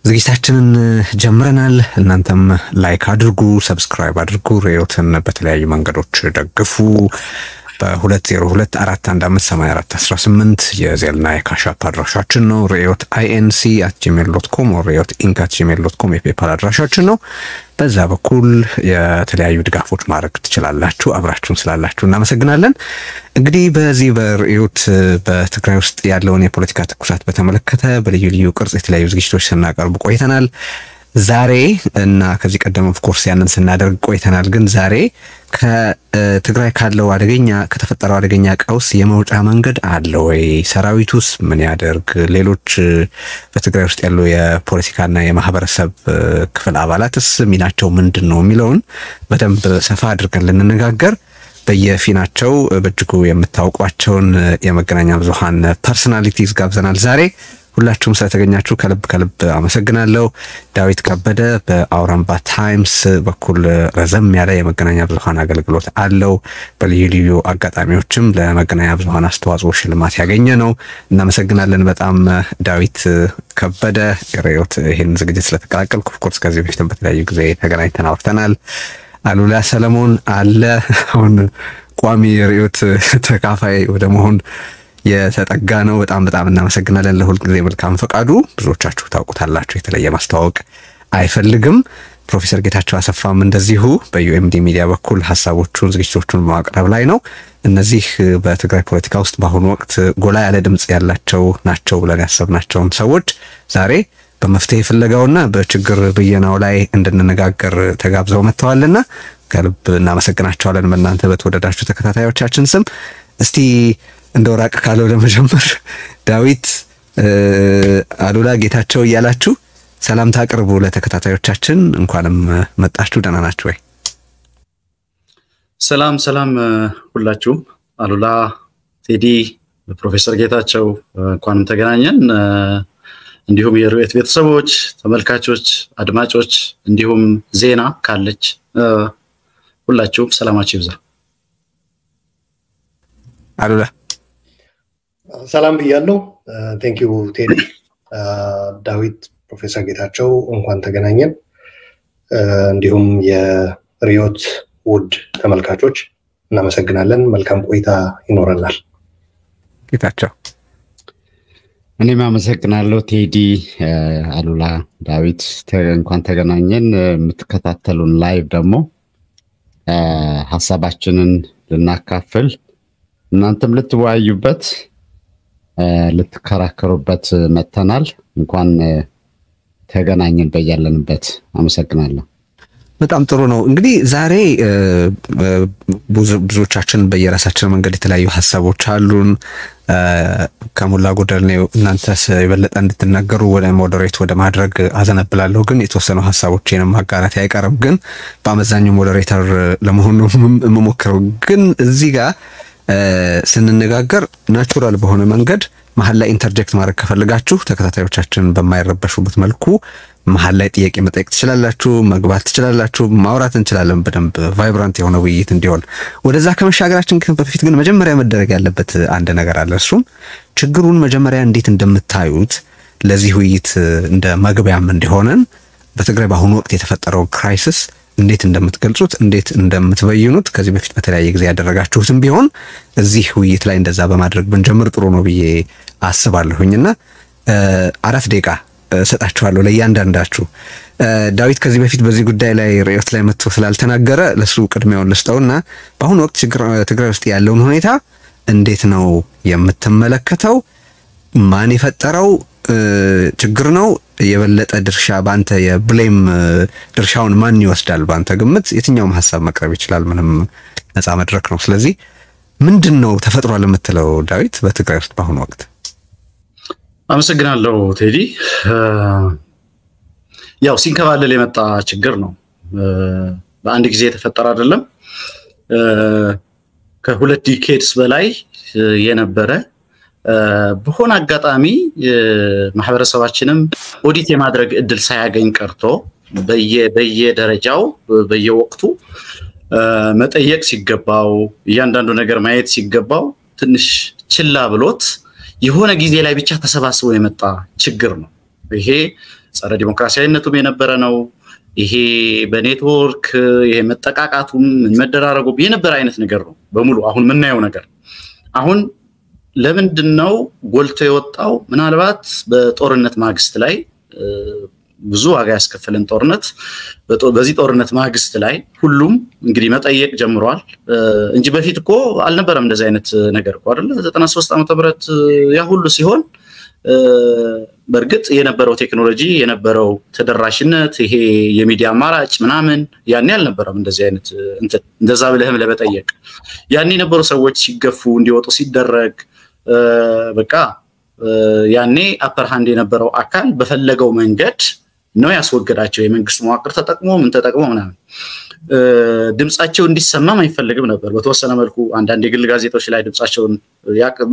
ዝግጅታችንን ጀምረናል። እናንተም ላይክ አድርጉ፣ ሰብስክራይብ አድርጉ፣ ሬዮትን በተለያዩ መንገዶች ደግፉ። በ2024158418 የዜልና የካሻፕ አድራሻችን ነው። ሬዮት inc@gmail.com ሬዮት inc@gmail.com የፔፓል አድራሻችን ነው። በዛ በኩል የተለያዩ ድጋፎች ማድረግ ትችላላችሁ። አብራችሁን ስላላችሁ እናመሰግናለን። እንግዲህ በዚህ በሬዮት በትግራይ ውስጥ ያለውን የፖለቲካ ትኩሳት በተመለከተ በልዩ ልዩ ቅርጽ የተለያዩ ዝግጅቶች ስናቀርብ ቆይተናል። ዛሬ እና ከዚህ ቀደም ኦፍ ኮርስ ያንን ስናደርግ ቆይተናል። ግን ዛሬ ከትግራይ ካለው አደገኛ ከተፈጠረው አደገኛ ቀውስ የመውጫ መንገድ አለ ወይ? ሰራዊቱስ ምን ያደርግ? ሌሎች በትግራይ ውስጥ ያሉ የፖለቲካና የማህበረሰብ ክፍል አባላትስ ሚናቸው ምንድነው የሚለውን በደንብ ሰፋ አድርገን ልንነጋገር በየፊናቸው በእጅጉ የምታውቋቸውን የመገናኛ ብዙሃን ፐርሰናሊቲስ ጋብዘናል ዛሬ። ሁላችሁም ስለተገኛችሁ ከልብ አመሰግናለሁ። ዳዊት ከበደ በአውራምባ ታይምስ በኩል ረዘም ያለ የመገናኛ ብዙሃን አገልግሎት አለው። በልዩ ልዩ አጋጣሚዎችም ለመገናኛ ብዙሃን አስተዋጽኦ ሽልማት ያገኘ ነው። እናመሰግናለን በጣም ዳዊት ከበደ። ሬዮት ይሄን ዝግጅት ስለተቀላቀልኩ ኦፍ ኮርስ ከዚህ በፊት በተለያዩ ጊዜ ተገናኝተን አውርተናል። አሉላ ሰለሞን አለ አሁን ቋሚ ሬዮት ተካፋይ ወደ መሆን የተጠጋ ነው። በጣም እናመሰግናለን ለሁሉ ጊዜ መልካም ፈቃዱ። ብዙዎቻችሁ ታውቁታላችሁ፣ የተለየ ማስተዋወቅ አይፈልግም። ፕሮፌሰር ጌታቸው አሰፋም እንደዚሁ በዩኤምዲ ሚዲያ በኩል ሐሳቦቹን ዝግጅቶቹን ማቅረብ ላይ ነው። እነዚህ በትግራይ ፖለቲካ ውስጥ በአሁኑ ወቅት ጎላ ያለ ድምጽ ያላቸው ናቸው ብለን ያሰብናቸውን ሰዎች ዛሬ በመፍትሄ ፍለጋውና በችግር ብየናው ላይ እንድንነጋገር ተጋብዘው መጥተዋልና ከልብ እናመሰግናቸዋለን በእናንተ በተወደዳችሁ ተከታታዮቻችን ስም። እስቲ እንደወራቅ ካለው ለመጀመር ዳዊት አሉላ ጌታቸው እያላችሁ ሰላምታ አቅርቡ ለተከታታዮቻችን። እንኳንም መጣችሁ። ደህና ናችሁ ወይ? ሰላም ሁላችሁ። አሉላ፣ ቴዲ፣ ፕሮፌሰር ጌታቸው እንኳንም ተገናኘን። እንዲሁም የሬዮት ቤተሰቦች፣ ተመልካቾች፣ አድማጮች እንዲሁም ዜና ካለች ሁላችሁም ሰላማችሁ ይብዛ። አሉላ ሰላም ብያለሁ። ቴንክ ዩ ቴዲ። ዳዊት፣ ፕሮፌሰር ጌታቸው እንኳን ተገናኘን። እንዲሁም የሬዮት ውድ ተመልካቾች እናመሰግናለን። መልካም ቆይታ ይኖረናል። ጌታቸው እኔም አመሰግናለሁ ቴዲ፣ አሉላ፣ ዳዊት እንኳን ተገናኘን። የምትከታተሉን ላይቭ ደግሞ ሐሳባችንን ልናካፍል እናንተም ልትወያዩበት ልትከራከሩበት መተናል። እንኳን ተገናኘን በያለንበት። አመሰግናለሁ። በጣም ጥሩ ነው። እንግዲህ ዛሬ ብዙዎቻችን በየራሳችን መንገድ የተለያዩ ሐሳቦች አሉን። ከሞላ ጎደል ነው እናንተስ የበለጠ እንድትናገሩ ወደ ሞዴሬት ወደ ማድረግ አዘነብላለሁ። ግን የተወሰኑ ሐሳቦችንም ማጋራት አይቀርም። ግን በአመዛኙ ሞዴሬተር ለመሆን ነው የምሞክረው። ግን እዚህ ጋር ስንነጋገር ናቹራል በሆነ መንገድ መሐል ላይ ኢንተርጀክት ማድረግ ከፈልጋችሁ ተከታታዮቻችን በማይረበሹበት መልኩ መሐል ላይ ጥያቄ መጠየቅ ትችላላችሁ፣ መግባት ትችላላችሁ፣ ማውራት እንችላለን። በደንብ ቫይብራንት የሆነ ውይይት እንዲሆን ወደዛ ከመሻገራችን በፊት ግን መጀመሪያ መደረግ ያለበት አንድ ነገር አለ። እሱም ችግሩን መጀመሪያ እንዴት እንደምታዩት ለዚህ ውይይት እንደ መግቢያም እንዲሆነን በትግራይ በአሁኑ ወቅት የተፈጠረው ክራይሲስ እንዴት እንደምትገልጹት እንዴት እንደምትበይኑት ከዚህ በፊት በተለያየ ጊዜ ያደረጋችሁትም ቢሆን እዚህ ውይይት ላይ እንደዛ በማድረግ ብንጀምር ጥሩ ነው ብዬ አስባለሁኝና 4 ደቂቃ ሰጣችኋለሁ ለእያንዳንዳችሁ። ዳዊት ከዚህ በፊት በዚህ ጉዳይ ላይ ሬዮት ላይ መጥቶ ስላልተናገረ ለሱ ቅድሚያውን ልስጠውና በአሁኑ ወቅት ትግራይ ውስጥ ያለውን ሁኔታ እንዴት ነው የምትመለከተው? ማን የፈጠረው ችግር ነው? የበለጠ ድርሻ ባንተ የብሌም ድርሻውን ማን ይወስዳል? ባንተ ግምት የትኛውም ሐሳብ መቅረብ ይችላል። ምንም ነፃ መድረክ ነው። ስለዚህ ምንድነው ተፈጥሯል የምትለው ዳዊት በትግራይ ውስጥ በአሁኑ ወቅት? አመሰግናለሁ ቴዲ። ያው ሲንከባለል የመጣ ችግር ነው። በአንድ ጊዜ የተፈጠረ አይደለም። ከ2 ዲኬድስ በላይ የነበረ በሆነ አጋጣሚ ማህበረሰባችንም ኦዲት የማድረግ እድል ሳያገኝ ቀርቶ በየደረጃው በየወቅቱ መጠየቅ ሲገባው እያንዳንዱ ነገር ማየት ሲገባው ትንሽ ችላ ብሎት የሆነ ጊዜ ላይ ብቻ ተሰባስቦ የመጣ ችግር ነው። ይሄ ጸረ ዲሞክራሲያዊነቱም የነበረ ነው ይሄ በኔትወርክ ይሄ መጠቃቃቱም መደራረጉ የነበረ አይነት ነገር ነው በሙሉ አሁን ምናየው ነገር አሁን ለምንድነው ጎልቶ የወጣው ምናልባት በጦርነት ማግስት ላይ ብዙ ዋጋ ያስከፈለን ጦርነት በዚህ ጦርነት ማግስት ላይ ሁሉም እንግዲህ መጠየቅ ጀምሯል እንጂ በፊት እኮ አልነበረም እንደዚህ አይነት ነገር እኮ አይደል 93 ዓመተ ምህረት ያ ሁሉ ሲሆን በርግጥ የነበረው ቴክኖሎጂ የነበረው ተደራሽነት ይሄ የሚዲያ አማራጭ ምናምን ያኔ አልነበረም እንደዚህ አይነት እንደዛ ብለህም ለመጠየቅ ያኔ የነበሩ ሰዎች ሲገፉ እንዲወጡ ሲደረግ በቃ ያኔ አፐር ሃንድ የነበረው አካል በፈለገው መንገድ ነው ያስወገዳቸው የመንግስት መዋቅር ተጠቅሞ ምን ተጠቅሞ ምናምን ድምጻቸው እንዲሰማም አይፈልግም ነበር በተወሰነ መልኩ አንዳንድ የግል ጋዜጦች ላይ ድምጻቸውን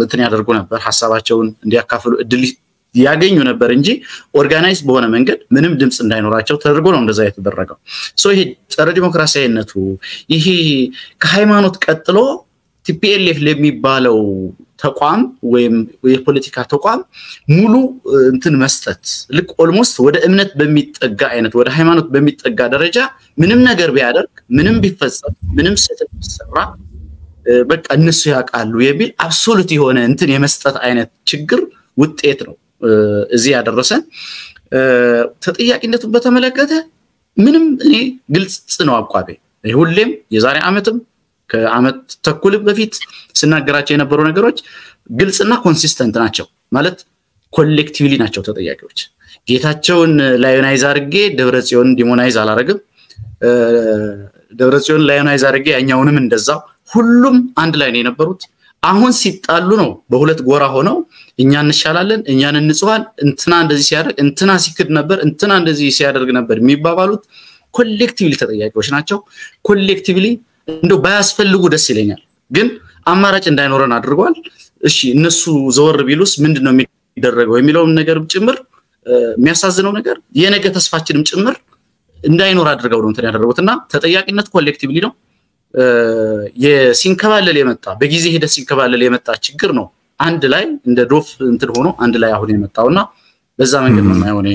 እንትን ያደርጉ ነበር ሐሳባቸውን እንዲያካፍሉ እድል ያገኙ ነበር እንጂ ኦርጋናይዝ በሆነ መንገድ ምንም ድምጽ እንዳይኖራቸው ተደርጎ ነው እንደዛ የተደረገው ሶ ይሄ ጸረ ዲሞክራሲያዊነቱ ይሄ ከሃይማኖት ቀጥሎ ቲፒኤልኤፍ ለሚባለው ተቋም ወይም የፖለቲካ ተቋም ሙሉ እንትን መስጠት ልክ ኦልሞስት ወደ እምነት በሚጠጋ አይነት ወደ ሃይማኖት በሚጠጋ ደረጃ ምንም ነገር ቢያደርግ ምንም ቢፈጸም ምንም ስህተት ቢሰራ በቃ እነሱ ያቃሉ የሚል አብሶሉት የሆነ እንትን የመስጠት አይነት ችግር ውጤት ነው እዚህ ያደረሰን ተጠያቂነቱን በተመለከተ ምንም እኔ ግልጽ ነው አቋቤ ሁሌም የዛሬ አመትም ከአመት ተኩል በፊት ስናገራቸው የነበሩ ነገሮች ግልጽና ኮንሲስተንት ናቸው ማለት ኮሌክቲቭሊ ናቸው ተጠያቂዎች ጌታቸውን ላዮናይዝ አርጌ ደብረጽዮን ዲሞናይዝ አላረግም ደብረጽዮን ላዮናይዝ አርጌ ያኛውንም እንደዛው ሁሉም አንድ ላይ ነው የነበሩት አሁን ሲጣሉ ነው በሁለት ጎራ ሆነው እኛ እንሻላለን እኛን እንጽዋን እንትና እንደዚህ ሲያደርግ እንትና ሲክድ ነበር እንትና እንደዚህ ሲያደርግ ነበር የሚባባሉት ኮሌክቲቭሊ ተጠያቂዎች ናቸው ኮሌክቲቭሊ እንደው ባያስፈልጉ ደስ ይለኛል ግን አማራጭ እንዳይኖረን አድርጓል እሺ እነሱ ዘወር ቢሉስ ምንድነው የሚደረገው የሚለው ነገር ጭምር የሚያሳዝነው ነገር የነገ ተስፋችንም ጭምር እንዳይኖር አድርገው ነው እንትን ያደረጉትና ተጠያቂነት ኮሌክቲቭሊ ነው የሲንከባለል የመጣ በጊዜ ሄደ ሲንከባለል የመጣ ችግር ነው አንድ ላይ እንደ ዶፍ እንትን ሆኖ አንድ ላይ አሁን የመጣውና በዛ መንገድ ነው ማይሆነው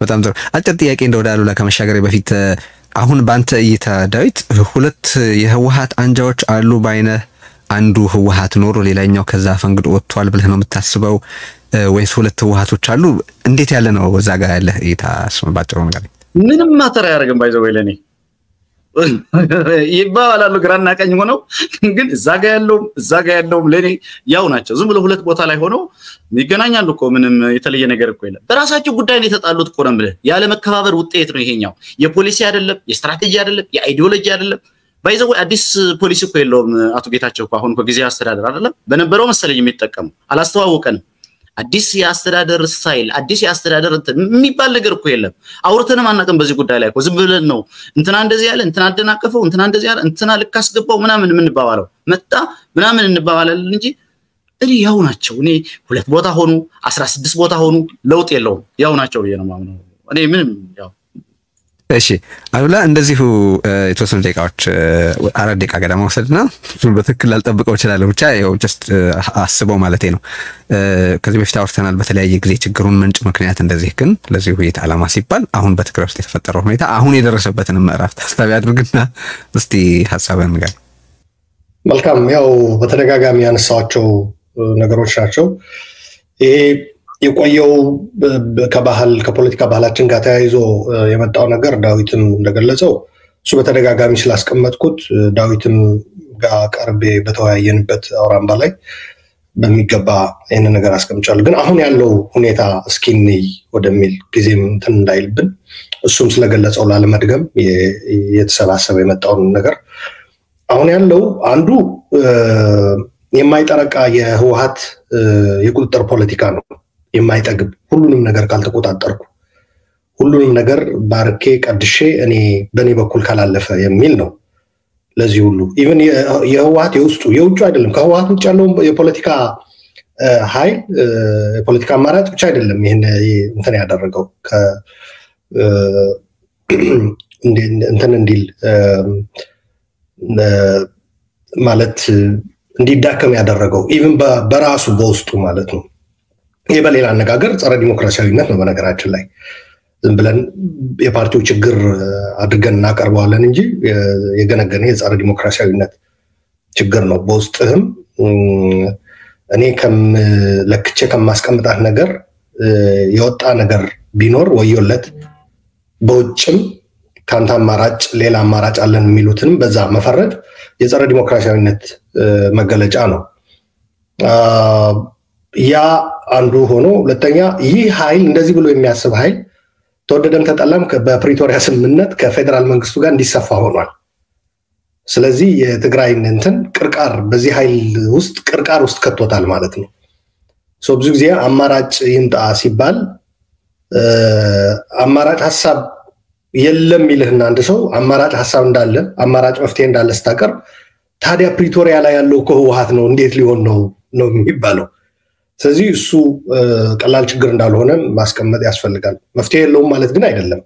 በጣም ጥሩ አጭር ጥያቄ እንደወዳሉ ለከመሻገር በፊት አሁን ባንተ እይታ ዳዊት ሁለት የህወሓት አንጃዎች አሉ ባይነ አንዱ ህወሓት ኖሮ ሌላኛው ከዛ ፈንግዶ ወጥቷል ብለህ ነው የምታስበው ወይስ ሁለት ህወሓቶች አሉ እንዴት ያለ ነው እዛ ጋር ያለ እይታ ስምባጭሩ ነገር ምንም ማተር ያደርግም ባይዘው ለኔ ይባላሉ ግራና ቀኝ ሆነው ግን እዛ ጋር ያለው ለኔ ያው ናቸው ዝም ብሎ ሁለት ቦታ ላይ ሆነው ይገናኛሉ እኮ ምንም የተለየ ነገር እኮ የለም በራሳቸው ጉዳይ ነው የተጣሉት እኮ ነው ብለህ ያለ መከባበር ውጤት ነው ይሄኛው የፖሊሲ አይደለም የስትራቴጂ አይደለም የአይዲዮሎጂ አይደለም ባይዘው አዲስ ፖሊሲ እኮ የለውም አቶ ጌታቸው እኮ አሁን በጊዜ አስተዳደር አይደለም በነበረው መሰለኝ የሚጠቀሙ አላስተዋወቀንም አዲስ የአስተዳደር ስታይል አዲስ የአስተዳደር የሚባል ነገር እኮ የለም አውርተንም አናቀም በዚህ ጉዳይ ላይ እኮ ዝም ብለን ነው እንትና እንደዚህ ያለ እንትና አደናቀፈው እንትና እንደዚህ ያለ እንትና ልክ አስገባው ምናምን ምን ባባለው መጣ ምናምን እንባባላለን እንጂ እኔ ያው ናቸው እኔ ሁለት ቦታ ሆኑ 16 ቦታ ሆኑ ለውጥ የለውም ያው ናቸው ነው ማምነው እኔ ምንም ያው እሺ አሉላ እንደዚሁ የተወሰኑ ደቂቃዎች አራት ደቂቃ ገደማ ወሰድና በትክክል አልጠብቀው ይችላል ብቻ ያው ጀስት አስበው ማለቴ ነው ከዚህ በፊት አውርተናል በተለያየ ጊዜ ችግሩን ምንጭ ምክንያት እንደዚህ ግን ለዚህ ሁኔታ ዓላማ ሲባል አሁን በትግራይ ውስጥ የተፈጠረው ሁኔታ አሁን የደረሰበትን ምዕራፍ ታሳቢ አድርግና እስቲ ሐሳብህን ንገር መልካም ያው በተደጋጋሚ ያነሳቸው ነገሮች ናቸው ይሄ የቆየው ከባህል ከፖለቲካ ባህላችን ጋር ተያይዞ የመጣው ነገር ዳዊትም እንደገለጸው እሱ በተደጋጋሚ ስላስቀመጥኩት ዳዊትም ጋር ቀርቤ በተወያየንበት አውራምባ ላይ በሚገባ ይሄን ነገር አስቀምጫለሁ ግን አሁን ያለው ሁኔታ እስኪኒ ወደሚል ጊዜም እንትን እንዳይልብን እሱም ስለገለጸው ላለመድገም የተሰባሰበ የመጣው ነገር አሁን ያለው አንዱ የማይጠረቃ የህወሓት የቁጥጥር ፖለቲካ ነው የማይጠግብ ሁሉንም ነገር ካልተቆጣጠርኩ ሁሉንም ነገር ባርኬ ቀድሼ እኔ በኔ በኩል ካላለፈ የሚል ነው ለዚህ ሁሉ ኢቭን የህወሓት የውስጡ የውጭ አይደለም ከህወሓት ውጭ ያለው የፖለቲካ ኃይል የፖለቲካ አማራጭ ብቻ አይደለም ይሄን እንትን ያደረገው እንትን እንዲል ማለት እንዲዳከም ያደረገው ኢቭን በራሱ በውስጡ ማለት ነው ይሄ በሌላ አነጋገር ጸረ ዲሞክራሲያዊነት ነው በነገራችን ላይ ዝም ብለን የፓርቲው ችግር አድርገን እናቀርበዋለን እንጂ የገነገነ የጸረ ዲሞክራሲያዊነት ችግር ነው። በውስጥህም እኔ ለክቼ ከማስቀምጣት ነገር የወጣ ነገር ቢኖር ወዮለት፣ በውጭም ካንተ አማራጭ ሌላ አማራጭ አለን የሚሉትንም በዛ መፈረድ የጸረ ዲሞክራሲያዊነት መገለጫ ነው። ያ አንዱ ሆኖ ሁለተኛ ይህ ኃይል እንደዚህ ብሎ የሚያስብ ኃይል ተወደደም ተጠላም በፕሪቶሪያ ስምምነት ከፌደራል መንግስቱ ጋር እንዲሰፋ ሆኗል። ስለዚህ የትግራይን እንትን ቅርቃር በዚህ ኃይል ውስጥ ቅርቃር ውስጥ ከቶታል ማለት ነው። ብዙ ጊዜ አማራጭ ይምጣ ሲባል አማራጭ ሐሳብ የለም ይልህና አንድ ሰው አማራጭ ሐሳብ እንዳለ አማራጭ መፍትሄ እንዳለ ስታቀርብ ታዲያ ፕሪቶሪያ ላይ ያለው ከህወሓት ነው እንዴት ሊሆን ነው የሚባለው። ስለዚህ እሱ ቀላል ችግር እንዳልሆነ ማስቀመጥ ያስፈልጋል። መፍትሄ የለውም ማለት ግን አይደለም።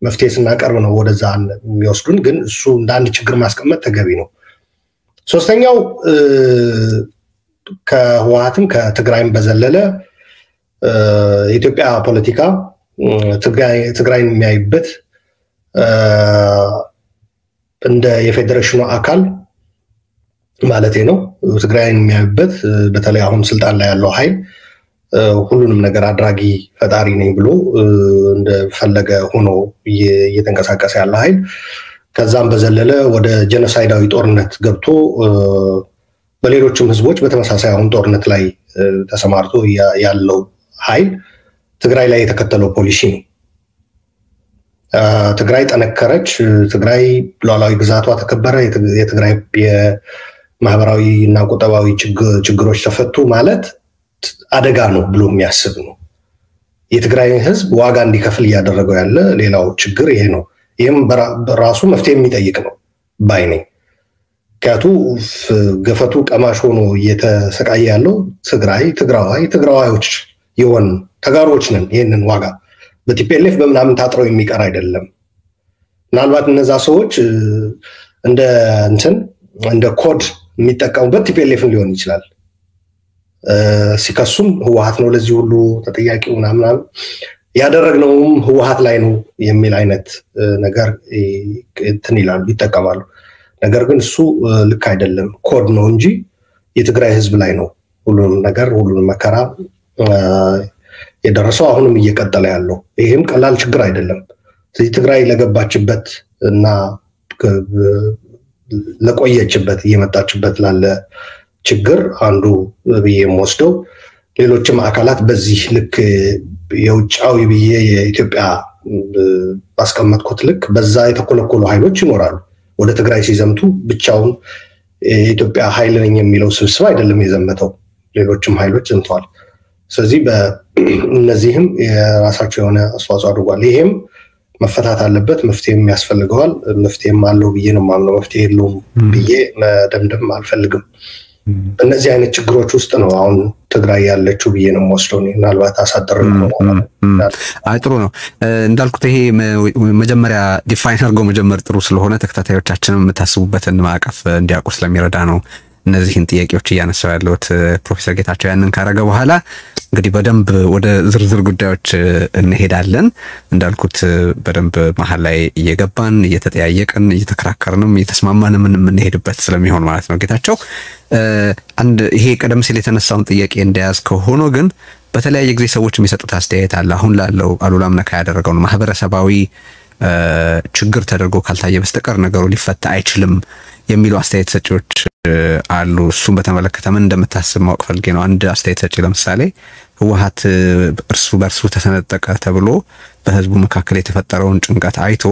መፍትሄ ስናቀርብ ነው ወደዛ የሚወስዱን፣ ግን እሱ እንደ አንድ ችግር ማስቀመጥ ተገቢ ነው። ሶስተኛው ከህወሓትም ከትግራይም በዘለለ የኢትዮጵያ ፖለቲካ ትግራይን የሚያይበት እንደ የፌዴሬሽኑ አካል ማለት ነው። ትግራይን የሚያይበት በተለይ አሁን ስልጣን ላይ ያለው ኃይል ሁሉንም ነገር አድራጊ ፈጣሪ ነኝ ብሎ እንደፈለገ ሆኖ እየተንቀሳቀሰ ያለ ኃይል ከዛም በዘለለ ወደ ጄኖሳይዳዊ ጦርነት ገብቶ በሌሎችም ህዝቦች በተመሳሳይ አሁን ጦርነት ላይ ተሰማርቶ ያለው ኃይል ትግራይ ላይ የተከተለው ፖሊሲ ነው። ትግራይ ጠነከረች፣ ትግራይ ሉዓላዊ ግዛቷ ተከበረ፣ የትግራይ የማህበራዊ እና ቁጠባዊ ችግሮች ተፈቱ ማለት አደጋ ነው ብሎ የሚያስብ ነው። የትግራይ ህዝብ ዋጋ እንዲከፍል እያደረገው ያለ ሌላው ችግር ይሄ ነው። ይህም በራሱ መፍትሄ የሚጠይቅ ነው ባይ ነኝ። ምክንያቱ ገፈቱ ቀማሽ ሆኖ እየተሰቃየ ያለው ትግራዋዮች የሆን ተጋሮች ነን። ይህንን ዋጋ በቲፒኤልኤፍ በምናምን ታጥረው የሚቀር አይደለም። ምናልባት እነዛ ሰዎች እንደ ኮድ የሚጠቀሙበት ቲፒኤልኤፍን ሊሆን ይችላል። ሲከሱም ህወሓት ነው ለዚህ ሁሉ ተጠያቂው ምናምን ያደረግነውም ህወሓት ላይ ነው የሚል አይነት ነገር እንትን ይላሉ፣ ይጠቀማሉ። ነገር ግን እሱ ልክ አይደለም። ኮድ ነው እንጂ የትግራይ ህዝብ ላይ ነው ሁሉንም ነገር ሁሉንም መከራ የደረሰው አሁንም እየቀጠለ ያለው። ይሄም ቀላል ችግር አይደለም። ስለዚህ ትግራይ ለገባችበት እና ለቆየችበት እየመጣችበት ላለ ችግር አንዱ ብዬ የምወስደው ሌሎችም አካላት በዚህ ልክ የውጫዊ ብዬ የኢትዮጵያ ባስቀመጥኩት ልክ በዛ የተኮለኮሉ ኃይሎች ይኖራሉ። ወደ ትግራይ ሲዘምቱ ብቻውን የኢትዮጵያ ኃይል ነኝ የሚለው ስብስብ አይደለም የዘመተው፣ ሌሎችም ኃይሎች ዘምተዋል። ስለዚህ በእነዚህም የራሳቸው የሆነ አስተዋጽኦ አድርጓል። ይሄም መፈታት አለበት፣ መፍትሄም ያስፈልገዋል። መፍትሄም አለው ብዬ ነው የማምነው። መፍትሄ የለውም ብዬ መደምደም አልፈልግም። በእነዚህ አይነት ችግሮች ውስጥ ነው አሁን ትግራይ ያለችው ብዬ ነው የምወስደው። ምናልባት አሳጥር ጥሩ ነው እንዳልኩት ይሄ መጀመሪያ ዲፋይን አድርጎ መጀመር ጥሩ ስለሆነ ተከታታዮቻችንም የምታስቡበትን ማዕቀፍ እንዲያውቁ ስለሚረዳ ነው እነዚህን ጥያቄዎች እያነሳው ያለሁት። ፕሮፌሰር ጌታቸው ያንን ካረገ በኋላ እንግዲህ በደንብ ወደ ዝርዝር ጉዳዮች እንሄዳለን። እንዳልኩት በደንብ መሀል ላይ እየገባን እየተጠያየቅን እየተከራከርንም እየተስማማንም የምንሄድበት ስለሚሆን ማለት ነው። ጌታቸው ይሄ ቀደም ሲል የተነሳውን ጥያቄ እንደያዝ ከሆነ ግን በተለያየ ጊዜ ሰዎች የሚሰጡት አስተያየት አለ። አሁን ላለው አሉላም ነካ ያደረገውን ማህበረሰባዊ ችግር ተደርጎ ካልታየ በስተቀር ነገሩ ሊፈታ አይችልም የሚሉ አስተያየት ሰጪዎች አሉ። እሱን በተመለከተ ምን እንደምታስብ ማወቅ ፈልጌ ነው። አንድ አስተያየት ሰጪ ለምሳሌ ህወሓት እርሱ በርሱ ተሰነጠቀ ተብሎ በህዝቡ መካከል የተፈጠረውን ጭንቀት አይቶ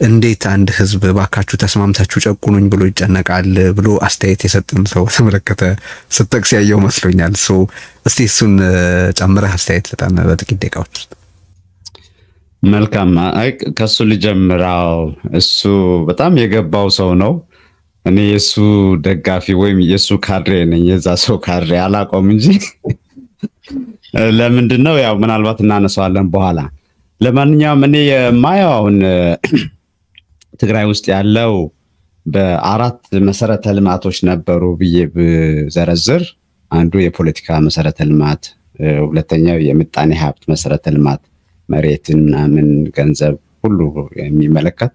እንዴት አንድ ህዝብ ባካችሁ ተስማምታችሁ ጨቁኑኝ ብሎ ይጨነቃል ብሎ አስተያየት የሰጠን ሰው ተመለከተ ስትጠቅስ ያየው መስሎኛል። እስቲ እሱን ጨምረህ አስተያየት ሰጠን በጥቂት ደቂቃዎች ውስጥ። መልካም፣ ከሱ ልጀምራው። እሱ በጣም የገባው ሰው ነው። እኔ የሱ ደጋፊ ወይም የሱ ካድሬ ነኝ። የዛ ሰው ካድሬ አላቆም እንጂ ለምንድነው ያው ምናልባት እናነሳዋለን በኋላ። ለማንኛውም እኔ የማየው አሁን ትግራይ ውስጥ ያለው በአራት መሰረተ ልማቶች ነበሩ ብዬ ብዘረዝር፣ አንዱ የፖለቲካ መሰረተ ልማት፣ ሁለተኛው የምጣኔ ሀብት መሰረተ ልማት መሬትን ምናምን ገንዘብ ሁሉ የሚመለከት፣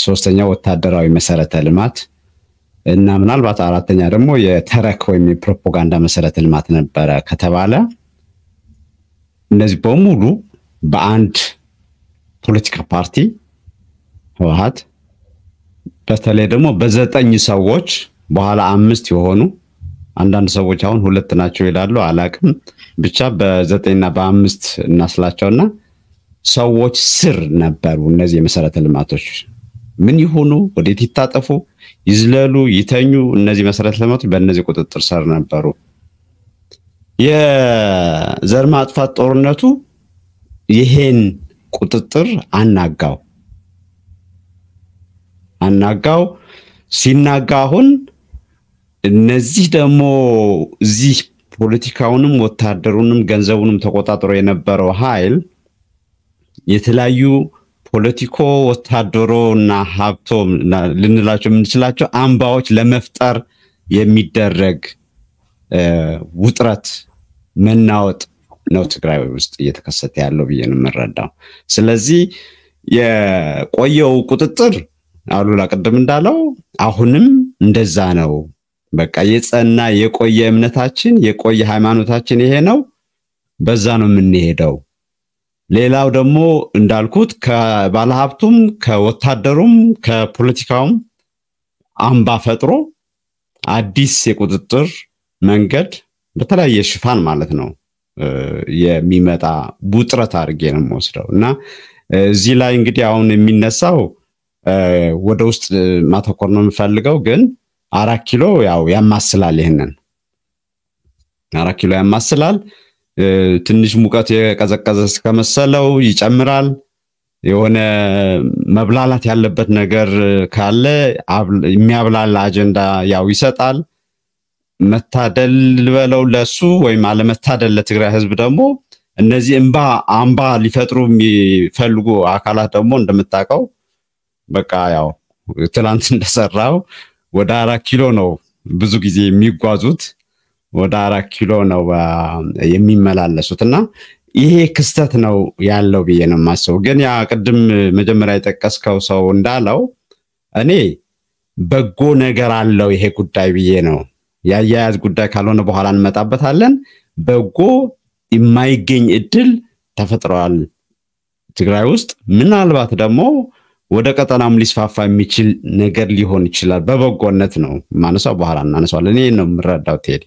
ሶስተኛው ወታደራዊ መሰረተ ልማት እና ምናልባት አራተኛ ደግሞ የተረክ ወይም የፕሮፓጋንዳ መሰረተ ልማት ነበረ ከተባለ እነዚህ በሙሉ በአንድ ፖለቲካ ፓርቲ ህወሓት በተለይ ደግሞ በዘጠኝ ሰዎች በኋላ 5 የሆኑ አንዳንድ ሰዎች አሁን 2 ናቸው ይላሉ አላቅም ብቻ በ9 እና በ5 እናስላቸውና ሰዎች ስር ነበሩ እነዚህ የመሰረተ ልማቶች ምን ይሆኑ ወዴት ይታጠፉ ይዝለሉ ይተኙ እነዚህ መሰረተ ልማቶች በእነዚህ ቁጥጥር ስር ነበሩ የዘር ማጥፋት ጦርነቱ ይሄን ቁጥጥር አናጋው ሲናጋ አሁን እነዚህ ደግሞ እዚህ ፖለቲካውንም ወታደሩንም ገንዘቡንም ተቆጣጥሮ የነበረው ኃይል የተለያዩ ፖለቲኮ ወታደሮና ሀብቶ ልንላቸው የምንችላቸው አምባዎች ለመፍጠር የሚደረግ ውጥረት መናወጥ ነው ትግራይ ውስጥ እየተከሰተ ያለው ብዬ ነው የምረዳው ስለዚህ የቆየው ቁጥጥር አሉላ ቀደም እንዳለው አሁንም እንደዛ ነው በቃ የጸና የቆየ እምነታችን የቆየ ሃይማኖታችን ይሄ ነው በዛ ነው የምንሄደው ሌላው ደግሞ እንዳልኩት ከባለሀብቱም ከወታደሩም ከፖለቲካውም አምባ ፈጥሮ አዲስ የቁጥጥር መንገድ በተለያየ ሽፋን ማለት ነው የሚመጣ ውጥረት አድርጌ ነው የምወስደው እና እዚህ ላይ እንግዲህ አሁን የሚነሳው ወደ ውስጥ ማተኮር ነው የምፈልገው ግን 4 ኪሎ ያው ያማስላል ይሄንን 4 ኪሎ ያማስላል ትንሽ ሙቀት የቀዘቀዘ ከመሰለው ይጨምራል የሆነ መብላላት ያለበት ነገር ካለ የሚያብላላ አጀንዳ ያው ይሰጣል መታደል በለው ለሱ ወይም አለመታደል ለትግራይ ህዝብ ደግሞ እነዚህ አምባ ሊፈጥሩ የሚፈልጉ አካላት ደግሞ እንደምታውቀው በቃ ያው ትላንት እንደሰራው ወደ 4 ኪሎ ነው ብዙ ጊዜ የሚጓዙት ወደ 4 ኪሎ ነው የሚመላለሱትና ይሄ ክስተት ነው ያለው ብዬ ነው ማሰው ግን ያ ቀደም መጀመሪያ የጠቀስከው ሰው እንዳለው እኔ በጎ ነገር አለው ይሄ ጉዳይ ብዬ ነው ያያያዝ ጉዳይ ካልሆነ በኋላ እንመጣበታለን በጎ የማይገኝ እድል ተፈጥሯል ትግራይ ውስጥ ምናልባት ደግሞ ወደ ቀጠናም ሊስፋፋ የሚችል ነገር ሊሆን ይችላል በበጎነት ነው ማነሳው በኋላ እናነሳዋለን እኔ ነው ምረዳው ቴዲ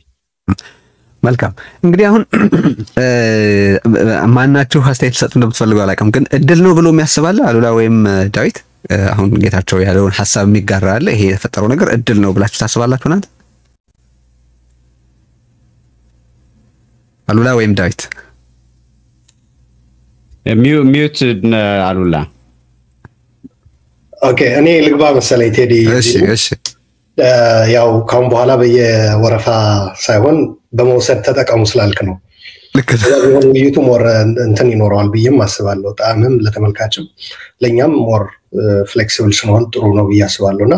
መልካም እንግዲህ አሁን ማናችሁ አስተያየት ሰጥ እንደምትፈልጉ አላቀም ግን እድል ነው ብሎ የሚያስባለ አሉላ ወይም ዳዊት አሁን ጌታቸው ያለውን ሐሳብ የሚጋራ አለ ይሄ የተፈጠረው ነገር እድል ነው ብላችሁ ታስባላችሁ ናት አሉላ ወይም ዳዊት ሚዩት አሉላ ኦኬ እኔ ልግባ መሰለኝ ቴዲ እሺ ያው ካሁን በኋላ በየወረፋ ሳይሆን በመውሰድ ተጠቀሙ ስላልክ ነው ልክ ነው ውይይቱ ሞር እንትን ይኖረዋል ብዬም አስባለሁ ጣምም ለተመልካችም ለኛም ሞር ፍሌክሲብል ስንሆን ጥሩ ነው ብዬ አስባለሁና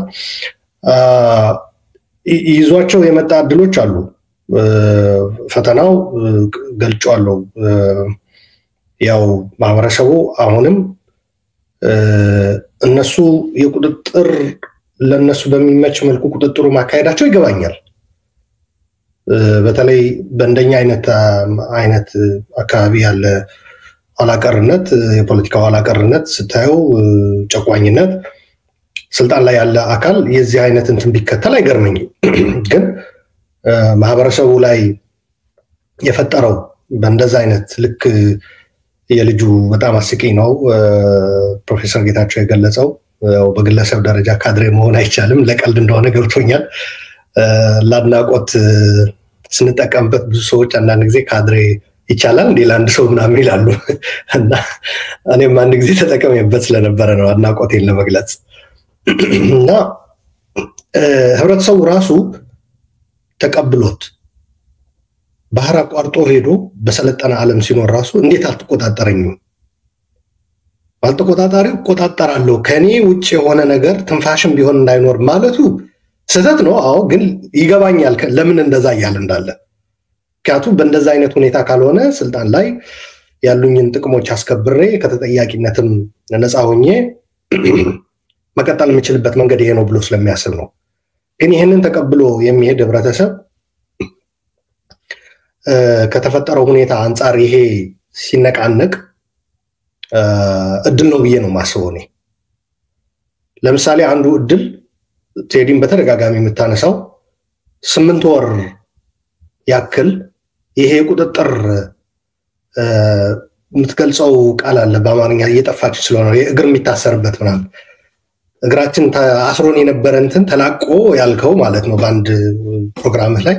ይዟቸው የመጣ እድሎች አሉ ፈተናው ገልጫለሁ ያው ማህበረሰቡ አሁንም እነሱ የቁጥጥር ለነሱ በሚመች መልኩ ቁጥጥሩ ማካሄዳቸው ይገባኛል በተለይ በእንደኛ አይነት አካባቢ ያለ አላቀርነት የፖለቲካው አላቀርነት ስታየው ጨቋኝነት ስልጣን ላይ ያለ አካል የዚህ አይነት እንትን ቢከተል አይገርመኝም ግን ማህበረሰቡ ላይ የፈጠረው በእንደዛ አይነት ልክ የልጁ በጣም አስቂኝ ነው ፕሮፌሰር ጌታቸው የገለጸው ያው በግለሰብ ደረጃ ካድሬ መሆን አይቻልም ለቀልድ እንደሆነ ገብቶኛል ላድናቆት ስንጠቀምበት ብዙ ሰዎች አንዳንድ ጊዜ ካድሬ ይቻላል እንዴ ለአንድ ሰው ምናምን ይላሉ እና እኔም አንድ ጊዜ ተጠቀመበት ስለነበረ ነው አድናቆቴን ለመግለጽ እና ህብረተሰቡ ራሱ ተቀብሎት ባህር አቋርጦ ሄዶ በሰለጠነ ዓለም ሲኖር ራሱ እንዴት አልተቆጣጠረኝም ባልተቆጣጣሪው ቆጣጣራለሁ ከኔ ውጭ የሆነ ነገር ትንፋሽም ቢሆን እንዳይኖር ማለቱ ስህተት ነው አዎ ግን ይገባኛል ለምን እንደዛ ያያል እንዳለ ምክንያቱም በእንደዛ አይነት ሁኔታ ካልሆነ ስልጣን ላይ ያሉኝን ጥቅሞች አስከብሬ ከተጠያቂነትም ነፃ ሆኜ መቀጠል የምችልበት መንገድ ይሄ ነው ብሎ ስለሚያስብ ነው። ግን ይሄንን ተቀብሎ የሚሄድ ህብረተሰብ ከተፈጠረው ሁኔታ አንፃር ይሄ ሲነቃነቅ እድል ነው ብዬ ነው ማስበው እኔ። ለምሳሌ አንዱ እድል ቴዲን በተደጋጋሚ የምታነሳው 8 ወር ያክል ይሄ ቁጥጥር የምትገልጸው ቃል አለ በአማርኛ እየጠፋች ስለሆነ የእግር የሚታሰርበት ምናምን እግራችን አስሮን የነበረ እንትን ተላቆ ያልከው ማለት ነው በአንድ ፕሮግራም ላይ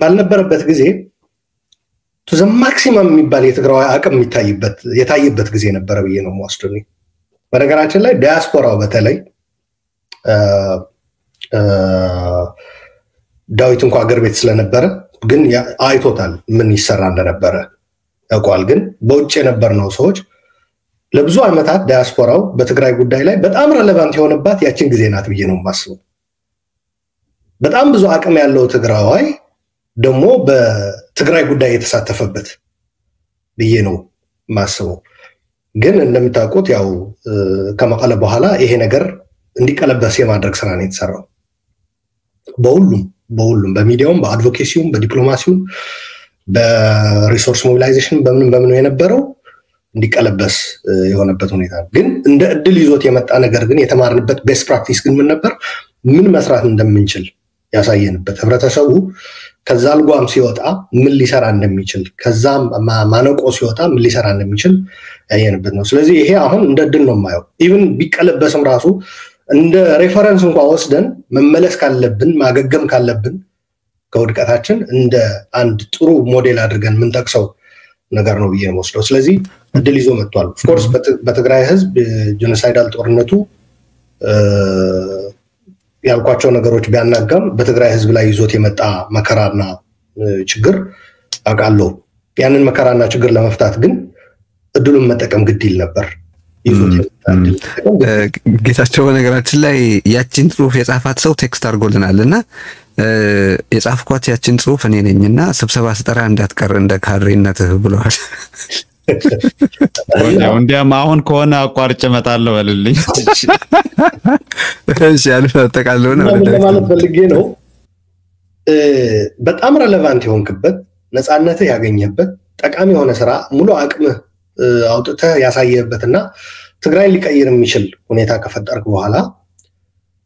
ባልነበረበት ጊዜ ቱ ዘ ማክሲመም የሚባል የትግራዋይ አቅም የታየበት ጊዜ ነበረ ብዬ ነው የምወስደው። በነገራችን ላይ ዲያስፖራው በተለይ ዳዊት እንኳን አገር ቤት ስለነበረ ግን አይቶታል ምን ይሰራ እንደነበረ ያውቃል። ግን በውጭ የነበርነው ሰዎች ለብዙ ዓመታት ዲያስፖራው በትግራይ ጉዳይ ላይ በጣም ሬሌቫንት የሆነባት ያችን ጊዜ ናት ብዬ ነው የማስበው። በጣም ብዙ አቅም ያለው ትግራዋይ ደግሞ በትግራይ ጉዳይ የተሳተፈበት ብዬ ነው የማስበው። ግን እንደምታውቁት ያው ከመቀለ በኋላ ይሄ ነገር እንዲቀለበስ የማድረግ ስራ ነው የተሰራው። በሁሉም በሚዲያውም በአድቮኬሲውም በዲፕሎማሲውም በሪሶርስ ሞቢላይዜሽን በምን የነበረው እንዲቀለበስ የሆነበት ሁኔታ ግን እንደ እድል ይዞት የመጣ ነገር ግን የተማርንበት ቤስት ፕራክቲስ ግን ምን ነበር ምን መስራት እንደምንችል ያሳየንበት ህብረተሰቡ ከዛ ልጓም ሲወጣ ምን ሊሰራ እንደሚችል ከዛም ማነቆ ሲወጣ ምን ሊሰራ እንደሚችል ያየንበት ነው። ስለዚህ ይሄ አሁን እንደ እድል ነው የማየው። ኢቭን ቢቀለበስም ራሱ እንደ ሬፈረንስ እንኳን ወስደን መመለስ ካለብን ማገገም ካለብን ከውድቀታችን እንደ አንድ ጥሩ ሞዴል አድርገን ምንጠቅሰው ነገር ነው ብዬ ነው ወስደው። ስለዚህ እድል ይዞ መጥቷል። ኦፍ ኮርስ በትግራይ ህዝብ ጄኖሳይዳል ጦርነቱ ያልኳቸው ነገሮች ቢያናጋም በትግራይ ህዝብ ላይ ይዞት የመጣ መከራና ችግር አውቃለሁ። ያንን መከራና ችግር ለመፍታት ግን እድሉን መጠቀም ግድ ይል ነበር። ጌታቸው በነገራችን ላይ ያችን ጽሁፍ የጻፋት ሰው ቴክስት አድርጎልናልና የጻፍኳት ያችን ጽሁፍ እኔ ነኝና ስብሰባ ስጠራ እንዳትቀር እንደ ካድሬነትህ ብለዋል። ያው እንዲያም አሁን ከሆነ አቋርጬ እመጣለሁ በልልኝ። እሺ አልፈጠቃለሁ ነው ማለት ፈልጌ ነው። በጣም ሬሌቫንት የሆንክበት ነፃነትህ ያገኘበት ጠቃሚ የሆነ ስራ ሙሉ አቅምህ አውጥተህ ያሳየህበትና ትግራይ ሊቀይር የሚችል ሁኔታ ከፈጠርክ በኋላ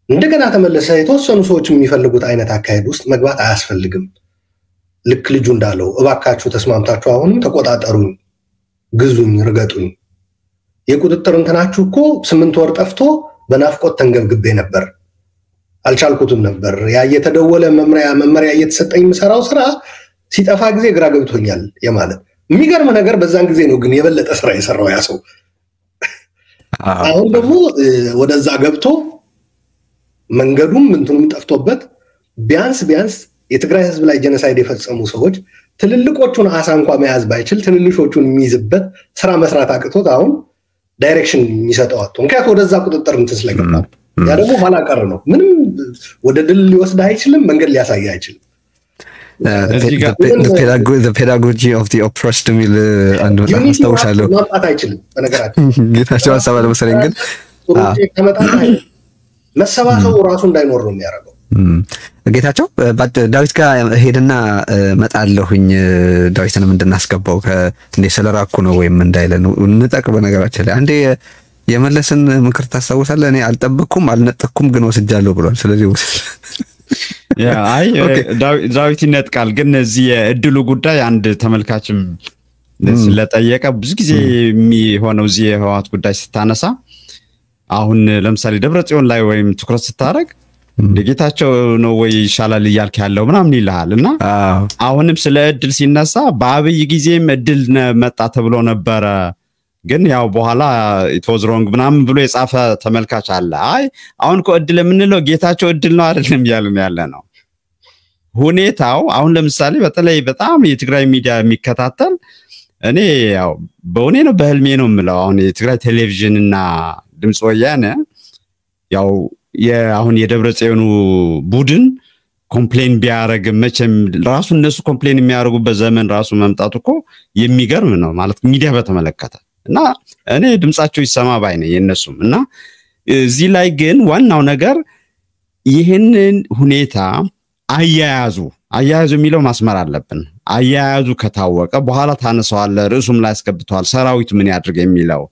እንደገና ተመለሰ የተወሰኑ ሰዎች የሚፈልጉት አይነት አካሄድ ውስጥ መግባት አያስፈልግም። ልክ ልጁ እንዳለው እባካችሁ ተስማምታችሁ አሁንም ተቆጣጠሩኝ፣ ግዙኝ፣ ርገጡኝ። የቁጥጥር እንትናችሁ እኮ 8 ወር ጠፍቶ በናፍቆት ተንገብግቤ ነበር፣ አልቻልኩትም ነበር። ያ የተደወለ መመሪያ እየተሰጠኝ የምሰራው ስራ ሲጠፋ ጊዜ ግራ ገብቶኛል የማለት የሚገርም ነገር በዛን ጊዜ ነው ግን የበለጠ ስራ የሰራው ያ ሰው። አሁን ደግሞ ወደዛ ገብቶ መንገዱም እንትኑም ጠፍቶበት ቢያንስ የትግራይ ህዝብ ላይ ጄኖሳይድ የፈጸሙ ሰዎች ትልልቆቹን አሳ እንኳን መያዝ ባይችል ትንንሾቹን የሚይዝበት ስራ መስራት አቅቶት አሁን ዳይሬክሽን የሚሰጠው አጥቶ ምክንያቱም ወደዛ ቁጥጥር እንትን ስለገባ ያ ደግሞ ኋላ ቀር ነው። ምንም ወደ ድል ሊወስድ አይችልም፣ መንገድ ሊያሳይ አይችልም። the pedagogy of the oppressed ሚል አንዱ አስታውሳለሁ። ማጣት አይችልም በነገራችን ጌታቸው ሐሳብ ለመሰለኝ ግን መሰባሰቡ ራሱ እንዳይኖር ነው የሚያደርገው። ጌታቸው ዳዊት ጋር ሄድና መጣለሁኝ ዳዊትንም እንድናስገባው እንዴ ስለራኩ ነው ወይም እንዳይለን እንጠቅ። በነገራችን ላይ አንዴ የመለስን ምክር ታስታውሳለህ? እኔ አልጠበቅኩም አልነጠቅኩም ግን ወስጃለሁ ብሏል። ስለዚህ ያ አይ ዳዊት ይነጥቃል። ግን እዚህ የእድሉ ጉዳይ አንድ ተመልካችም ስለጠየቀ ብዙ ጊዜ የሚሆነው እዚህ የህወሓት ጉዳይ ስታነሳ አሁን ለምሳሌ ደብረጽዮን ላይ ወይም ትኩረት ስታረግ ጌታቸው ነው ወይ ይሻላል እያልክ ያለው ምናምን ይልሃል። እና አሁንም ስለ እድል ሲነሳ በአብይ ጊዜም እድል መጣ ተብሎ ነበረ፣ ግን ያው በኋላ it was wrong ምናምን ብሎ የጻፈ ተመልካች አለ። አይ አሁን እኮ እድል የምንለው ጌታቸው እድል ነው አይደለም ያልን ያለ ነው ሁኔታው። አሁን ለምሳሌ በተለይ በጣም የትግራይ ሚዲያ የሚከታተል እኔ ያው በእኔ ነው በህልሜ ነው የምለው አሁን የትግራይ ቴሌቪዥንና ድምጽ ወያነ ያው አሁን የደብረጽዮኑ ቡድን ኮምፕሌን ቢያረግ መቼም ራሱ እነሱ ኮምፕሌን የሚያደርጉበት ዘመን ራሱ መምጣቱ እኮ የሚገርም ነው ማለት ሚዲያ በተመለከተ እና እኔ ድምጻቸው ይሰማ ባይ ነኝ የነሱም እና እዚህ ላይ ግን ዋናው ነገር ይሄንን ሁኔታ አያያዙ የሚለው ማስመር አለብን አያያዙ ከታወቀ በኋላ ታነሳዋለ ርዕሱም ላይ አስገብቷል ሰራዊት ምን ያድርግ የሚለው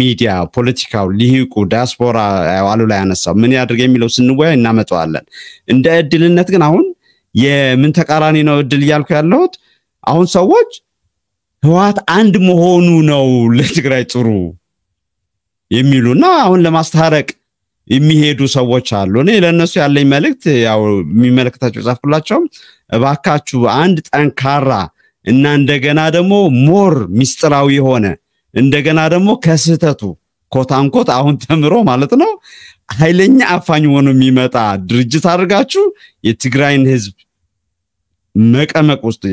ሚዲያ ፖለቲካው ሊሂቁ ዲያስፖራ ያዋሉ ላይ ያነሳው ምን ያድርግ የሚለው ስንወያይ እናመጣዋለን እንደ እድልነት ግን አሁን የምን ተቃራኒ ነው እድል ያልኩ ያለሁት አሁን ሰዎች ህዋት አንድ መሆኑ ነው ለትግራይ ጥሩ የሚሉና አሁን ለማስተሃረቅ የሚሄዱ ሰዎች አሉ እኔ ለነሱ ያለኝ መልእክት ያው የሚመለከታቸው ጻፍኩላቸው እባካችሁ አንድ ጠንካራ እና እንደገና ደግሞ ሞር ሚስጥራዊ ሆነ እንደገና ደግሞ ከስህተቱ ኮታንኮት አሁን ተምሮ ማለት ነው ኃይለኛ አፋኝ ሆኖ የሚመጣ ድርጅት አድርጋችሁ የትግራይን ህዝብ መቀመቅ ውስጥ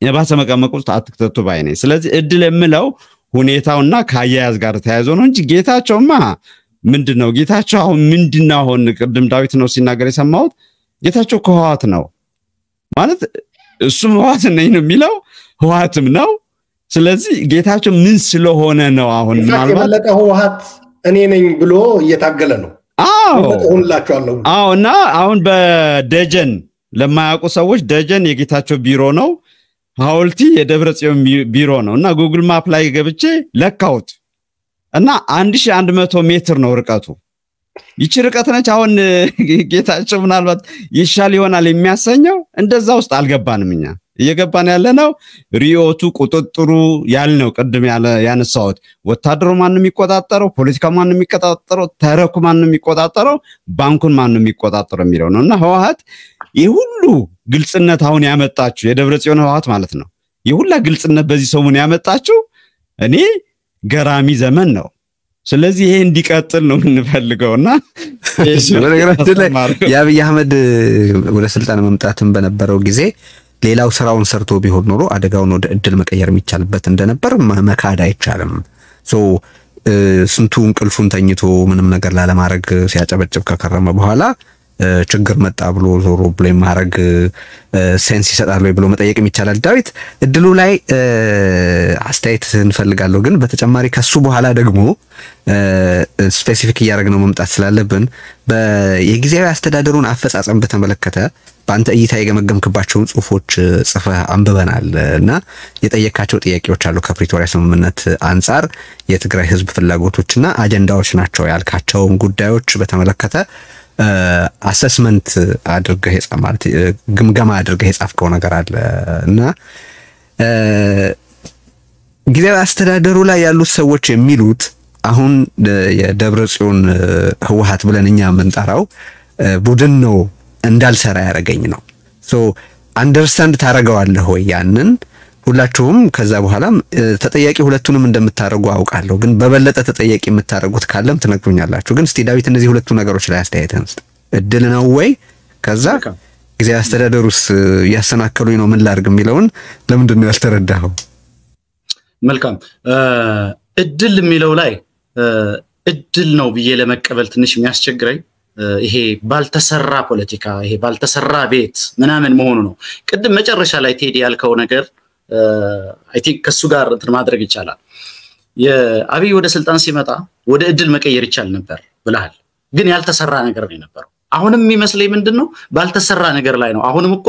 የባሰ መቀመቅ ውስጥ አትክተቱ ባይኔ ስለዚህ እድል የምለው ሁኔታውና ካያያዝ ጋር ተያይዞ ነው እንጂ ጌታቸውማ ምንድነው ጌታቸው አሁን ምንድነው አሁን ቅድም ዳዊት ነው ሲናገር የሰማሁት ጌታቸው ከህዋት ነው ማለት እሱም ህዋት ነኝ ነው የሚለው ህዋትም ነው ስለዚህ ጌታቸው ምን ስለሆነ ነው አሁን ማለት የበለጠ ህዋት እኔ ነኝ ብሎ እየታገለ ነው ሁላችኋለሁ እና አሁን በደጀን ለማያውቁ ሰዎች ደጀን የጌታቸው ቢሮ ነው ሐውልቲ የደብረጽዮን ቢሮ ነውና ጉግል ማፕ ላይ ገብቼ ለካውት እና 1100 ሜትር ነው ርቀቱ ይቺ ርቀት ነች አሁን ጌታቸው ምናልባት ይሻል ይሆናል የሚያሰኘው እንደዛ ውስጥ አልገባንም እኛ እየገባን ያለነው ሪዮቱ ቁጥጥሩ ያልነው ቅድም ያነሳውት ወታደሩ ማን የሚቆጣጣረው ፖለቲካ ማን የሚቆጣጣረው ተረኩ ማን የሚቆጣጣረው ባንኩን ማን የሚቆጣጣረው የሚለው ነውና ህዋት ይሁሉ ግልጽነት አሁን ያመጣችሁ የደብረጽዮን ህዋት ማለት ነው ይሁላ ግልጽነት በዚህ ሰሞን ያመጣችሁ እኔ ገራሚ ዘመን ነው ስለዚህ ይሄ እንዲቀጥል ነው እንፈልገውና በነገራችን ላይ የአብይ አህመድ ወደ ስልጣን መምጣትን በነበረው ጊዜ ሌላው ስራውን ሰርቶ ቢሆን ኖሮ አደጋውን ወደ እድል መቀየር የሚቻልበት እንደነበር መካድ አይቻልም ስንቱ እንቅልፉን ተኝቶ ምንም ነገር ላለማድረግ ሲያጨበጭብ ከከረመ በኋላ ችግር መጣ ብሎ ዞሮ ብሌም ማድረግ ሴንስ ይሰጣል ወይ ብሎ መጠየቅም ይቻላል ዳዊት እድሉ ላይ አስተያየት እንፈልጋለሁ ግን በተጨማሪ ከሱ በኋላ ደግሞ ስፔሲፊክ ያደረግነው መምጣት ስላለብን በየጊዜያዊ አስተዳደሩን አፈጻጸም በተመለከተ በአንተ እይታ የገመገምክባቸውን ጽሁፎች ጽፈህ አንብበናል እና የጠየካቸው ጥያቄዎች አሉ ከፕሪቶሪያ ስምምነት አንፃር የትግራይ ህዝብ ፍላጎቶችና አጀንዳዎች ናቸው ያልካቸውን ጉዳዮች በተመለከተ አሰስመንት አድርገህ ማለት ግምገማ አድርገህ የጻፍከው ነገር አለ እና ጊዜያዊ አስተዳደሩ ላይ ያሉት ሰዎች የሚሉት አሁን የደብረጽዮን ህወሓት ብለን እኛ የምንጠራው ቡድን ነው እንዳልሰራ ያረጋኝ ነው ሶ አንደርስታንድ ታረጋዋለህ ወይ ያንን ሁላችሁም ከዛ በኋላም ተጠያቂ ሁለቱንም እንደምታረጉ አውቃለሁ ግን በበለጠ ተጠያቂ የምታረጉት ካለም ትነግሩኛላችሁ ግን እስቲ ዳዊት እነዚህ ሁለቱ ነገሮች ላይ አስተያየተን እድል ነው ወይ ከዛ ጊዜያዊ አስተዳደሩስ ያሰናከሉኝ ነው ምን ላርግ የሚለውን ለምንድን ነው ያልተረዳኸው መልካም እድል የሚለው ላይ እድል ነው ብዬ ለመቀበል ትንሽ የሚያስቸግረኝ ይሄ ባልተሰራ ፖለቲካ ይሄ ባልተሰራ ቤት ምናምን መሆኑ ነው ቅድም መጨረሻ ላይ ቴዲ ያልከው ነገር አይ ቲንክ ከሱ ጋር እንትን ማድረግ ይቻላል የአብይ ወደ ስልጣን ሲመጣ ወደ እድል መቀየር ይቻል ነበር ብለሃል ግን ያልተሰራ ነገር ነው ነበር አሁንም የሚመስለኝ ምንድነው ባልተሰራ ነገር ላይ ነው አሁንም እኮ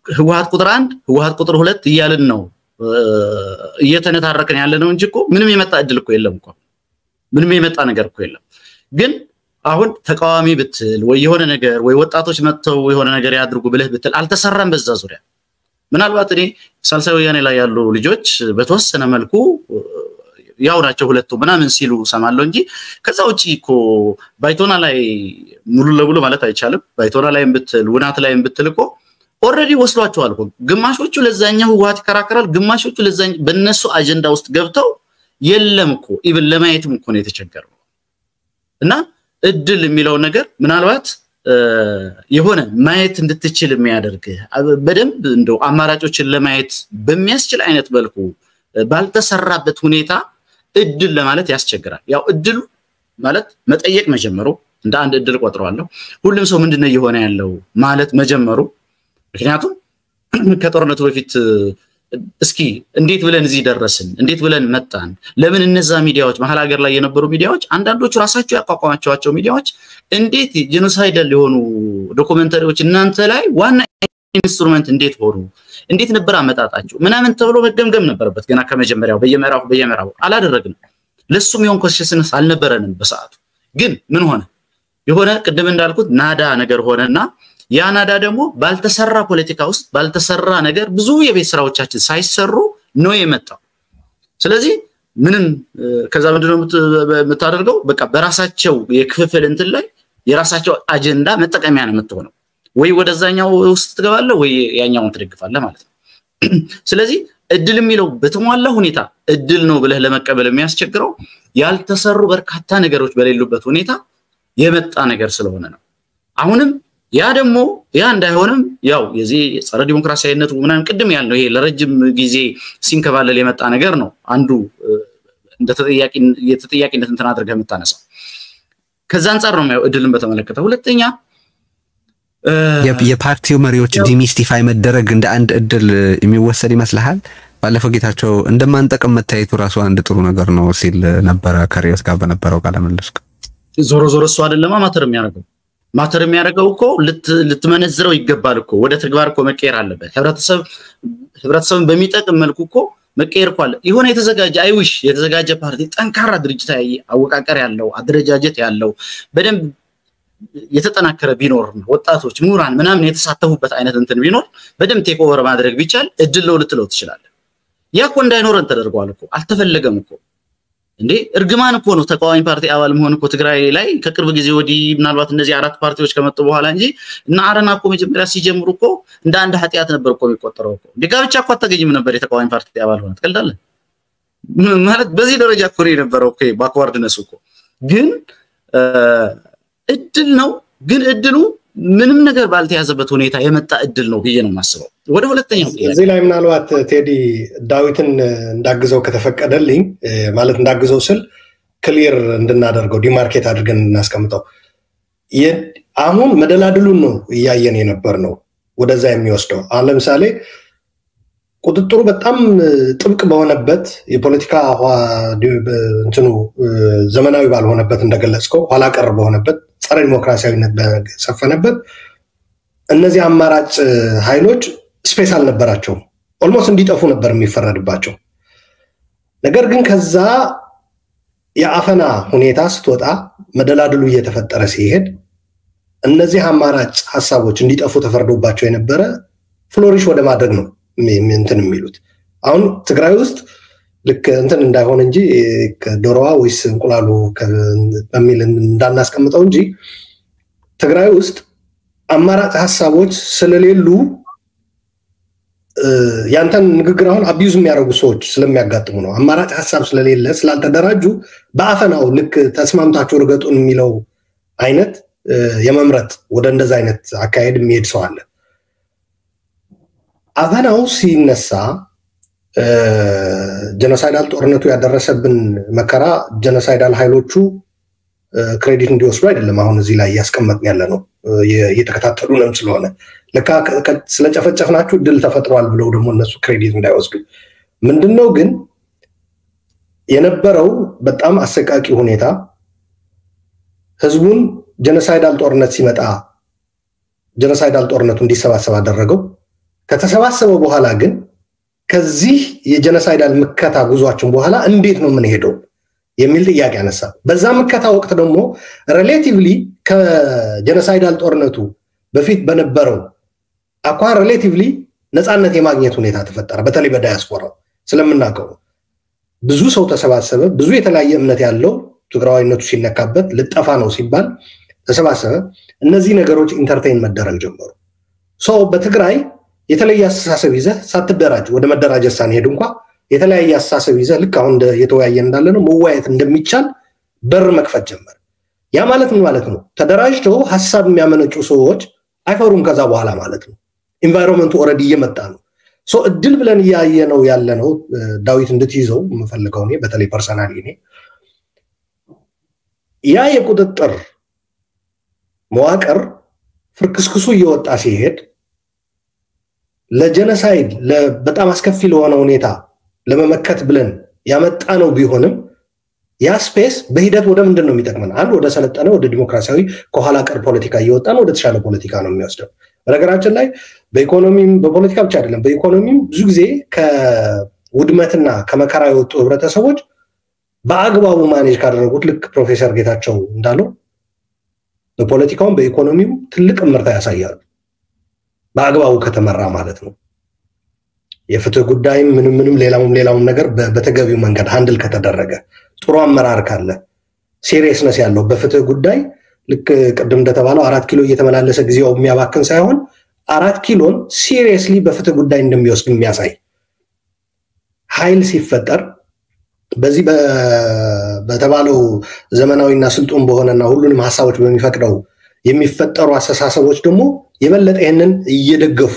ህወሓት ቁጥር 1 ህወሓት ቁጥር 2 እያልን ነው እየተነታረከን ያለ ነው እንጂ እኮ ምንም የመጣ እድል እኮ የለም እኮ ምንም የመጣ ነገር እኮ የለም ግን አሁን ተቃዋሚ ብትል ወይ የሆነ ነገር ወይ ወጣቶች መጥተው የሆነ ነገር ያድርጉ ብለህ ብትል አልተሰራም በዛ ዙሪያ ምናልባት እኔ ሳልሳይ ወያኔ ላይ ያሉ ልጆች በተወሰነ መልኩ ያው ናቸው ሁለቱ ምናምን ሲሉ ሰማለው እንጂ ከዛ ውጪ እኮ ባይቶና ላይ ሙሉ ለሙሉ ማለት አይቻልም ባይቶና ላይም ብትል ውናት ላይም ብትል እኮ ኦሬዲ ወስሏቸዋል እኮ ግማሾቹ ለዛኛው ህወሓት ይከራከራል ግማሾቹ ለዛኝ በእነሱ አጀንዳ ውስጥ ገብተው የለም እኮ ኢቭን ለማየትም እኮ ነው የተቸገረው እና እድል የሚለው ነገር ምናልባት የሆነ ማየት እንድትችል የሚያደርግ በደንብ እንደው አማራጮችን ለማየት በሚያስችል አይነት መልኩ ባልተሰራበት ሁኔታ እድል ለማለት ያስቸግራል ያው እድሉ ማለት መጠየቅ መጀመሩ እንደ አንድ እድል ቆጥረዋለሁ ሁሉም ሰው ምንድነው እየሆነ ያለው ማለት መጀመሩ ምክንያቱም ከጦርነቱ በፊት እስኪ እንዴት ብለን እዚህ ደረስን እንዴት ብለን መጣን ለምን እነዛ ሚዲያዎች መሐል ሀገር ላይ የነበሩ ሚዲያዎች አንዳንዶቹ ራሳቸው ያቋቋማቸው ሚዲያዎች እንዴት ጄኖሳይዳል ሊሆኑ ዶክመንተሪዎች እናንተ ላይ ዋና ኢንስትሩመንት እንዴት ሆኑ እንዴት ነበር አመጣጣቸው ምናምን ተብሎ መገምገም ነበርበት ገና ከመጀመሪያው በየመራው አላደረግንም ለሱም ይሁን ኮንሽንስ አልነበረንም በሰዓቱ ግን ምን ሆነ የሆነ ቅድም እንዳልኩት ናዳ ነገር ሆነና ያ ናዳ ደግሞ ባልተሰራ ፖለቲካ ውስጥ ባልተሰራ ነገር ብዙ የቤት ስራዎቻችን ሳይሰሩ ነው የመጣው ስለዚህ ምንም ከዛ ምንድነው የምታደርገው በቃ በራሳቸው የክፍፍል እንትን ላይ የራሳቸው አጀንዳ መጠቀሚያ ነው የምትሆነው ወይ ወደዛኛው ውስጥ ትገባለህ ወይ ያኛውን ትደግፋለህ ማለት ነው ስለዚህ እድል የሚለው በተሟላ ሁኔታ እድል ነው ብለህ ለመቀበል የሚያስቸግረው ያልተሰሩ በርካታ ነገሮች በሌሉበት ሁኔታ የመጣ ነገር ስለሆነ ነው አሁንም ያ ደግሞ ያ እንዳይሆንም ያው የዚህ ጸረ ዲሞክራሲያዊነቱ ምናምን ቅድም ያለው ይሄ ለረጅም ጊዜ ሲንከባለል የመጣ ነገር ነው አንዱ እንደ ተጠያቂነት እንትን አድርገህ የምታነሳው ከዛ አንፃር ነው ማለት እድልን በተመለከተ ሁለተኛ የፓርቲው መሪዎች ዲሚስቲፋይ መደረግ እንደ አንድ እድል የሚወሰድ ይመስልሃል ባለፈው ጌታቸው እንደማንጠቅም መታየቱ ራሱ አንድ ጥሩ ነገር ነው ሲል ነበር ከሪዮት ጋር በነበረው ቃለ ምልልስ ዞሮ እሱ አይደለም ማተር የሚያደርገው እኮ ልትመነዝረው ይገባል እኮ ወደ ተግባር እኮ መቀየር አለበት ህብረተሰብን በሚጠቅም መልኩ እኮ መቀየር እኮ አለ የሆነ የተዘጋጀ ፓርቲ ጠንካራ ድርጅታዊ አወቃቀር ያለው አደረጃጀት ያለው በደንብ የተጠናከረ ቢኖር ወጣቶች ምሁራን ምናምን የተሳተፉበት አይነት እንትን ቢኖር በደንብ ቴክ ኦቨር ማድረግ ቢቻል እድል ነው ልትለው ትችላለህ ያኮ እንዳይኖረን ተደርጓል እኮ አልተፈለገም እኮ እንዴ እርግማን እኮ ነው ተቃዋሚ ፓርቲ አባል መሆን እኮ ትግራይ ላይ ከቅርብ ጊዜ ወዲህ ምናልባት እነዚህ አራት ፓርቲዎች ከመጡ በኋላ እንጂ እና አረና እኮ መጀመሪያ ሲጀምሩ እኮ እንደ አንድ ኃጢያት ነበር እኮ የሚቆጠረው እኮ ድጋብቻ እኮ አታገኝም ነበር የተቃዋሚ ፓርቲ አባል ሆነ ትቀልዳለህ ማለት በዚህ ደረጃ እኮ የነበረው እኮ ባክዋርድነስ እኮ ግን እድል ነው ግን እድሉ ምንም ነገር ባልተያዘበት ሁኔታ የመጣ እድል ነው ብዬ ነው ማስበው ወደ ሁለተኛው ጥያቄ እዚህ ላይ ምናልባት ቴዲ ዳዊትን እንዳግዘው ከተፈቀደልኝ ማለት እንዳግዘው ስል ክሊር እንድናደርገው ዲማርኬት አድርገን እናስቀምጠው አሁን መደላድሉን ነው ያየን የነበር ነው ወደዛ የሚወስደው አሁን ለምሳሌ ቁጥጥሩ በጣም ጥብቅ በሆነበት የፖለቲካ እንትኑ ዘመናዊ ባልሆነበት እንደገለጽከው ኋላ ቀር በሆነበት ጸረ ዲሞክራሲያዊነት በሰፈነበት እነዚህ አማራጭ ኃይሎች ስፔስ አልነበራቸው ኦልሞስት እንዲጠፉ ነበር የሚፈረድባቸው ነገር ግን ከዛ የአፈና ሁኔታ ስትወጣ መደላድሉ እየተፈጠረ ሲሄድ እነዚህ አማራጭ ሐሳቦች እንዲጠፉ ተፈርዶባቸው የነበረ ፍሎሪሽ ወደ ማድረግ ነው እንትን የሚሉት አሁን ትግራይ ውስጥ ልክ እንትን እንዳይሆን እንጂ ከዶሮዋ ወይስ እንቁላሉ በሚል እንዳናስቀምጠው እንጂ ትግራይ ውስጥ አማራጭ ሐሳቦች ስለሌሉ ያንተን ንግግር አሁን አቢዩዝ የሚያደርጉ ሰዎች ስለሚያጋጥሙ ነው አማራጭ ሐሳብ ስለሌለ ስላልተደራጁ በአፈናው ልክ ተስማምታቸው ርገጡን የሚለው አይነት የመምረጥ ወደ እንደዛ አይነት አካሄድ የሚሄድ ሰው አለ አፈናው ሲነሳ ጄኖሳይዳል ጦርነቱ ያደረሰብን መከራ ጄኖሳይዳል ኃይሎቹ ክሬዲት እንዲወስዱ አይደለም አሁን እዚህ ላይ ያስቀመጥን ያለ ነው እየተከታተሉንም ስለሆነ ለካ ስለጨፈጨፍናችሁ ድል ተፈጥሯል ብለው ደግሞ እነሱ ክሬዲት እንዳይወስዱ ምንድነው ግን የነበረው በጣም አሰቃቂ ሁኔታ ህዝቡን ጄኖሳይዳል ጦርነት ሲመጣ ጄኖሳይዳል ጦርነቱ እንዲሰባሰብ አደረገው ከተሰባሰበው በኋላ ግን ከዚህ የጄኖሳይዳል መከታ ጉዟችን በኋላ እንዴት ነው ምን ሄደው የሚል ጥያቄ አነሳ በዛ መከታ ወቅት ደግሞ ሪሌቲቭሊ ከጄኖሳይዳል ጦርነቱ በፊት በነበረው አኳን ሪሌቲቭሊ ነፃነት የማግኘት ሁኔታ ተፈጠረ በተለይ በዳያስፖራው ስለምናቀው ብዙ ሰው ተሰባሰበ ብዙ የተለያየ እምነት ያለው ትግራዋይነቱ ሲነካበት ልጠፋ ነው ሲባል ተሰባሰበ እነዚህ ነገሮች ኢንተርቴይን መደረግ ጀመሩ ሶ በትግራይ የተለየ አስተሳሰብ ይዘህ ሳትደራጅ ወደ መደራጀት ሳንሄድ እንኳን የተለያየ አስተሳሰብ ይዘህ ልክ አሁን የተወያየ እንዳለ ነው መዋየት እንደሚቻል በር መክፈት ጀመረ ያ ማለት ምን ማለት ነው ተደራጅተው ሐሳብ የሚያመነጩ ሰዎች አይፈሩም ከዛ በኋላ ማለት ነው ኢንቫይሮንመንቱ ኦሬዲ እየመጣ ነው ሶ እድል ብለን ያየነው ያለ ነው ዳዊት እንድትይዘው የምፈልገው እኔ በተለይ ፐርሰናሊ እኔ ያ የቁጥጥር መዋቅር ፍርክስክሱ እየወጣ ሲሄድ ለጀነሳይድ በጣም አስከፊ ለሆነ ሁኔታ ለመመከት ብለን ያመጣ ነው ቢሆንም ያ ስፔስ በሂደት ወደ ምንድን ነው የሚጠቅመን? አንድ ወደ ሰለጠነ ወደ ዲሞክራሲያዊ ከኋላ ቀር ፖለቲካ እየወጣን ወደ ተሻለ ፖለቲካ ነው የሚወስደው። በነገራችን ላይ በኢኮኖሚም በፖለቲካ ብቻ አይደለም፣ በኢኮኖሚም ብዙ ጊዜ ከውድመትና ከመከራ የወጡ ህብረተሰቦች በአግባቡ ማኔጅ ካደረጉት ልክ ፕሮፌሰር ጌታቸው እንዳለው በፖለቲካውም በኢኮኖሚም ትልቅ ምርታ ያሳያሉ። በአግባቡ ከተመራ ማለት ነው። የፍትህ ጉዳይ ምንም ሌላውም ነገር በተገቢው መንገድ ሃንድል ከተደረገ ጥሩ አመራር ካለ ሲሪየስነስ ያለው በፍትህ ጉዳይ ልክ ቅድም እንደተባለው 4 ኪሎ እየተመላለሰ ጊዜው የሚያባክን ሳይሆን 4 ኪሎን ሲሪየስሊ በፍትህ ጉዳይ እንደሚወስድ የሚያሳይ ኃይል ሲፈጠር በዚህ በተባለው ዘመናዊና ስልጡን በሆነና ሁሉንም ሐሳቦች በሚፈቅደው የሚፈጠሩ አስተሳሰቦች ደግሞ የበለጠ ይሄንን እየደገፉ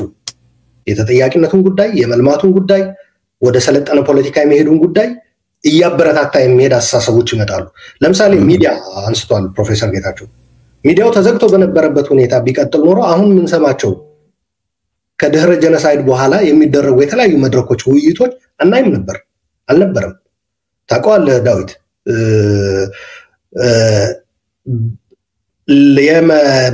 የተጠያቂነቱን ጉዳይ የመልማቱን ጉዳይ ወደ ሰለጠነ ፖለቲካ የሚሄዱን ጉዳይ እያበረታታ የሚሄድ አስተሳሰቦች ይመጣሉ። ለምሳሌ ሚዲያ አንስቷል ፕሮፌሰር ጌታቸው። ሚዲያው ተዘግቶ በነበረበት ሁኔታ ቢቀጥል ኖሮ አሁን ምን ሰማቸው ከድህረ ጀነሳይድ በኋላ የሚደረጉ የተለያዩ መድረኮች ውይይቶች አናይም ነበር አልነበረም። ታውቀዋለህ ዳዊት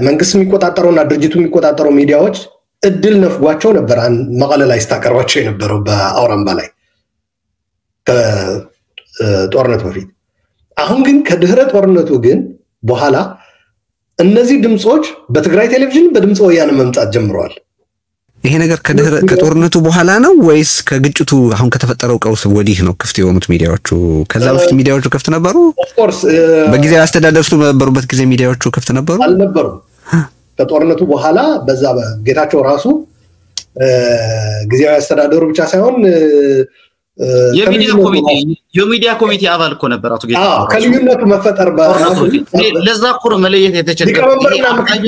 መንግስት የሚቆጣጠረውና ድርጅቱ የሚቆጣጠረው ሚዲያዎች እድል ነፍጓቸው ነበር መቀለ ላይ ስታቀርባቸው የነበረው በአውራምባ ላይ ከጦርነቱ በፊት። አሁን ግን ከድህረ ጦርነቱ ግን በኋላ እነዚህ ድምጾች በትግራይ ቴሌቪዥን በድምጽ ወያነ መምጣት ጀምረዋል። ይሄ ነገር ከጦርነቱ በኋላ ነው ወይስ ከግጭቱ አሁን ከተፈጠረው ቀውስ ወዲህ ነው ክፍት የሆኑት ሚዲያዎቹ? ከዛ በፊት ሚዲያዎቹ ክፍት ነበሩ? ኦፍ ኮርስ በጊዜያዊ አስተዳደር ውስጥ በነበሩበት ጊዜ ሚዲያዎቹ ክፍት ነበሩ? አልነበሩም። ከጦርነቱ በኋላ በዛ ጌታቸው ራሱ ጊዜያዊ አስተዳደሩ ብቻ ሳይሆን የሚዲያ ኮሚቴ አባል እኮ ነበር አቶ ጌታቸው። ከልዩነቱ መፈጠር ለዛ ኩር መለየት የተቸገረ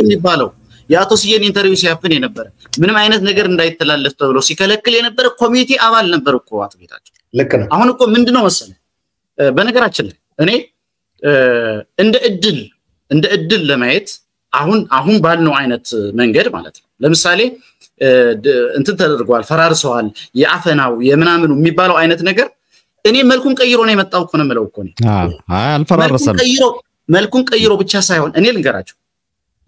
የሚባለው የአቶ ስዬን ኢንተርቪው ሲያፍን የነበረ ምንም አይነት ነገር እንዳይተላለፍ ተብሎ ሲከለክል የነበረ ኮሚቴ አባል ነበር እኮ አቶ ጌታቸው። ልክ ነው። አሁን እኮ ምንድነው መሰለ በነገራችን ላይ እኔ እንደ እድል ለማየት አሁን ባልነው አይነት መንገድ ማለት ነው። ለምሳሌ እንትን ተደርጓል፣ ፈራርሰዋል፣ የአፈናው የምናምኑ የሚባለው አይነት ነገር እኔ መልኩን ቀይሮ ነው የመጣው እኮ ነው የምለው እኮ ነው። አልፈራረሰም። መልኩን ቀይሮ ብቻ ሳይሆን እኔ ልንገራቸው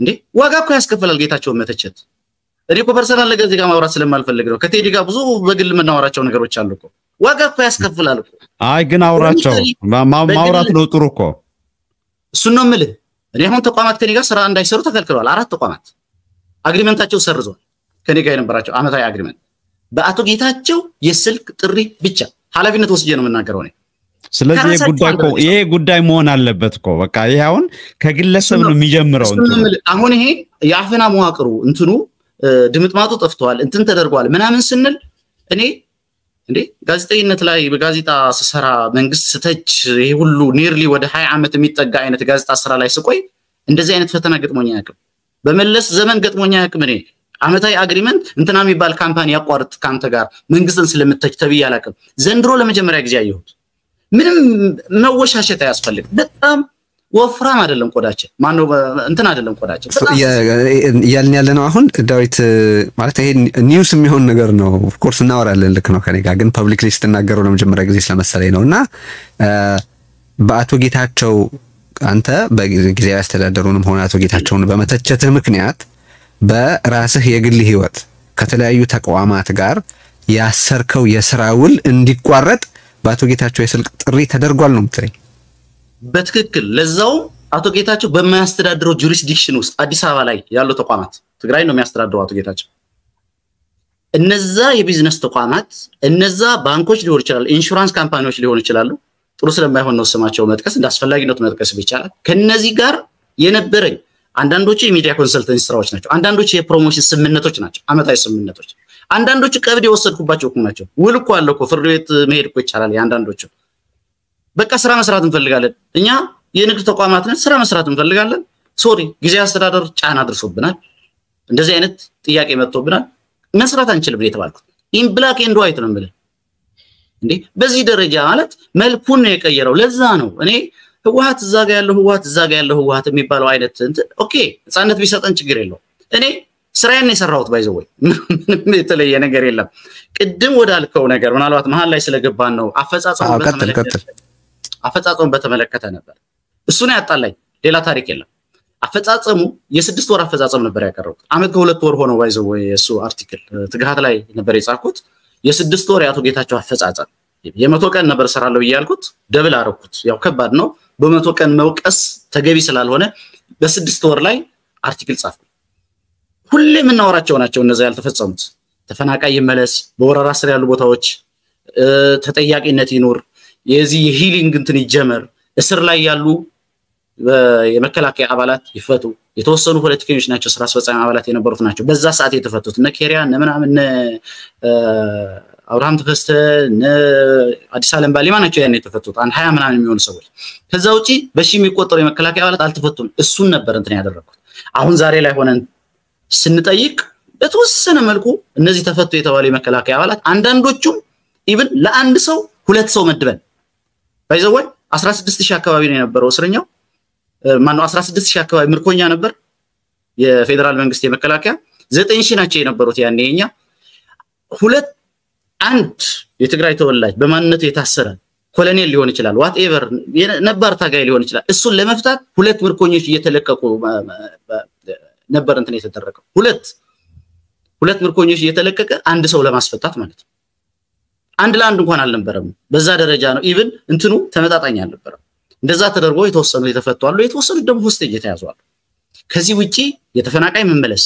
እንዴ ዋጋ እኮ ያስከፍላል ጌታቸውን መተቸት። እኔ እኮ ፐርሰናል ነገር እዚህ ጋር ማውራት ስለማልፈልግ ነው። ከቴዲ ጋር ብዙ በግል የምናወራቸው ነገሮች አሉ እኮ። ዋጋ እኮ ያስከፍላል እኮ። አይ ግን አውራቸው ማውራት ነው ጥሩ እኮ። እሱን ነው የምልህ። እኔ አሁን ተቋማት ከኔ ጋር ስራ እንዳይሰሩ ተከልክለዋል። 4 ተቋማት አግሪመንታቸው ሰርዟል። ከኔ ጋር የነበራቸው አመታዊ አግሪመንት በአቶ ጌታቸው የስልክ ጥሪ ብቻ ኃላፊነት ወስጄ ነው የምናገረው እኔ። ስለዚህ ይሄ ጉዳይ መሆን አለበት እኮ በቃ ይሄ አሁን ከግለሰብ ነው የሚጀምረው። አሁን ይሄ የአፈና መዋቅሩ እንትኑ ድምጥማጡ ጠፍቷል እንትን ተደርጓል ምናምን ስንል እኔ እንዴ ጋዜጠኝነት ላይ በጋዜጣ ስሰራ መንግስት ስተች ይሄ ሁሉ ኒርሊ ወደ 20 ዓመት የሚጠጋ አይነት ጋዜጣ ስራ ላይ ስቆይ እንደዚህ አይነት ፈተና ገጥሞኛ ያቅም በመለስ ዘመን ገጥሞኛ ያቅም እኔ አመታዊ አግሪመንት እንትና የሚባል ካምፓኒ ያቋርጥ ካንተ ጋር መንግስትን ስለምትተች ተብዬ አላቅም። ዘንድሮ ለመጀመሪያ ጊዜ አየሁት። ምንም መወሻሸት አያስፈልግ። በጣም ወፍራም አይደለም ቆዳችን ማነው እንትን አይደለም ቆዳችን ያልን ያለ ነው። አሁን ዳዊት ማለት ይሄ ኒውስ የሚሆን ነገር ነው። ኦፍ ኮርስ እናወራለን ልክ ነው ከኔ ጋር ግን ፐብሊክሊ ስትናገረው ለመጀመሪያ ጊዜ ስለመሰለኝ ነውና በአቶ ጌታቸው አንተ በጊዜያዊ አስተዳደሩንም ሆነ አቶ ጌታቸውን በመተቸትህ ምክንያት በራስህ የግል ህይወት ከተለያዩ ተቋማት ጋር ያሰርከው የሥራ ውል እንዲቋረጥ በአቶ ጌታቸው የስልክ ጥሪ ተደርጓል ነው የምትለኝ? በትክክል ለዛው አቶ ጌታቸው በማያስተዳድረው ጁሪስዲክሽን ውስጥ አዲስ አበባ ላይ ያሉ ተቋማት ትግራይ ነው የሚያስተዳድረው አቶ ጌታቸው። እነዛ የቢዝነስ ተቋማት እነዛ ባንኮች ሊሆኑ ይችላል፣ ኢንሹራንስ ካምፓኒዎች ሊሆኑ ይችላሉ። ጥሩ ስለማይሆን ነው ስማቸው መጥቀስ እንዳስፈላጊነቱ መጥቀስ ይቻላል። ከነዚህ ጋር የነበረኝ አንዳንዶቹ የሚዲያ ኮንሰልተንሲ ስራዎች ናቸው፣ አንዳንዶቹ የፕሮሞሽን ስምምነቶች ናቸው፣ አመታዊ ስምምነቶች፣ አንዳንዶቹ ቀብድ የወሰድኩባቸው ናቸው። ውል እኮ አለ እኮ ፍርድ ቤት መሄድ እኮ ይቻላል። አንዳንዶቹ በቃ ስራ መስራት እንፈልጋለን እኛ የንግድ ተቋማት ነን ስራ መስራት እንፈልጋለን ሶሪ ጊዜ አስተዳደር ጫና አድርሶብናል እንደዚህ አይነት ጥያቄ መጥቶብናል መስራት አንችልም የተባልኩት ኢን ብላክ ኤንድ ዋይት ነው ማለት እንዴ በዚህ ደረጃ ማለት መልኩን ነው የቀየረው። ለዛ ነው እኔ ህወሓት እዛ ጋር ያለው ህወሓት እዛ ጋር ያለው ህወሓት የሚባለው አይነት እንትን ኦኬ ህፃነት ቢሰጠን ችግር የለው እኔ ስራዬን የሰራሁት ባይዘው ወይ ምንም የተለየ ነገር የለም ቅድም ወዳልከው ነገር ምናልባት መሃል ላይ ስለገባን ነው አፈጻጸሙ በተመለከተ ነበር እሱ ነው ያጣላኝ ሌላ ታሪክ የለም አፈጻጸሙ የ6 ወር አፈጻጸም ነበር ያቀረቡት አመት ከ2 ወር ሆኖ ባይዘው ወይ እሱ አርቲክል ትግሃት ላይ ነበር የጻፍኩት የ6 ወር ያቶ ጌታቸው አፈጻጸም የ100 ቀን ነበር ሰራለው ይያልኩት ደብል አረኩት ያው ከባድ ነው በ100 ቀን መውቀስ ተገቢ ስላልሆነ በ6 ወር ላይ አርቲክል ጻፍኩ ሁሌ ምናወራቸው ናቸው እነዛ ያልተፈጸሙት ተፈናቃይ ይመለስ በወራራ ስር ያሉ ቦታዎች ተጠያቂነት ይኖር የዚህ የሂሊንግ እንትን ይጀመር እስር ላይ ያሉ የመከላከያ አባላት ይፈቱ የተወሰኑ ፖለቲከኞች ናቸው ስራ አስፈጻሚ አባላት የነበሩት ናቸው በዛ ሰዓት የተፈቱት እነ ኬሪያ እነ ምናምን አብርሃም ተፈስተ እነ አዲስ አለም ባሊማ ናቸው ያን የተፈቱት 20 ምናምን የሚሆኑ ሰዎች ከዛ ውጪ በሺ የሚቆጠሩ የመከላከያ አባላት አልተፈቱም እሱን ነበር እንትን ያደረኩት አሁን ዛሬ ላይ ሆነን ስንጠይቅ በተወሰነ መልኩ እነዚህ ተፈቱ የተባሉ የመከላከያ አባላት አንዳንዶቹም ኢቭን ለአንድ ሰው ሁለት ሰው መድበን ባይዘው 16000 አካባቢ ነው የነበረው እስረኛው ማነው 16000 አካባቢ ምርኮኛ ነበር የፌደራል መንግስት የመከላከያ 9000 ናቸው የነበሩት ያኔኛ ሁለት አንድ የትግራይ ተወላጅ በማንነቱ የታሰረ ኮሎኔል ሊሆን ይችላል ዋትኤቨር ነበር ታጋይ ሊሆን ይችላል እሱን ለመፍታት ሁለት ምርኮኞች እየተለቀቁ ነበር እንትን የተደረገው ሁለት ምርኮኞች እየተለቀቀ አንድ ሰው ለማስፈታት ማለት ነው አንድ ለአንድ እንኳን አልነበረም በዛ ደረጃ ነው ኢቭን እንትኑ ተመጣጣኝ አልነበረም እንደዛ ተደርጎ የተወሰኑ የተፈቷሉ የተወሰኑ ደግሞ ሆስቴጅ የተያዙአሉ ከዚህ ውጪ የተፈናቃይ መመለስ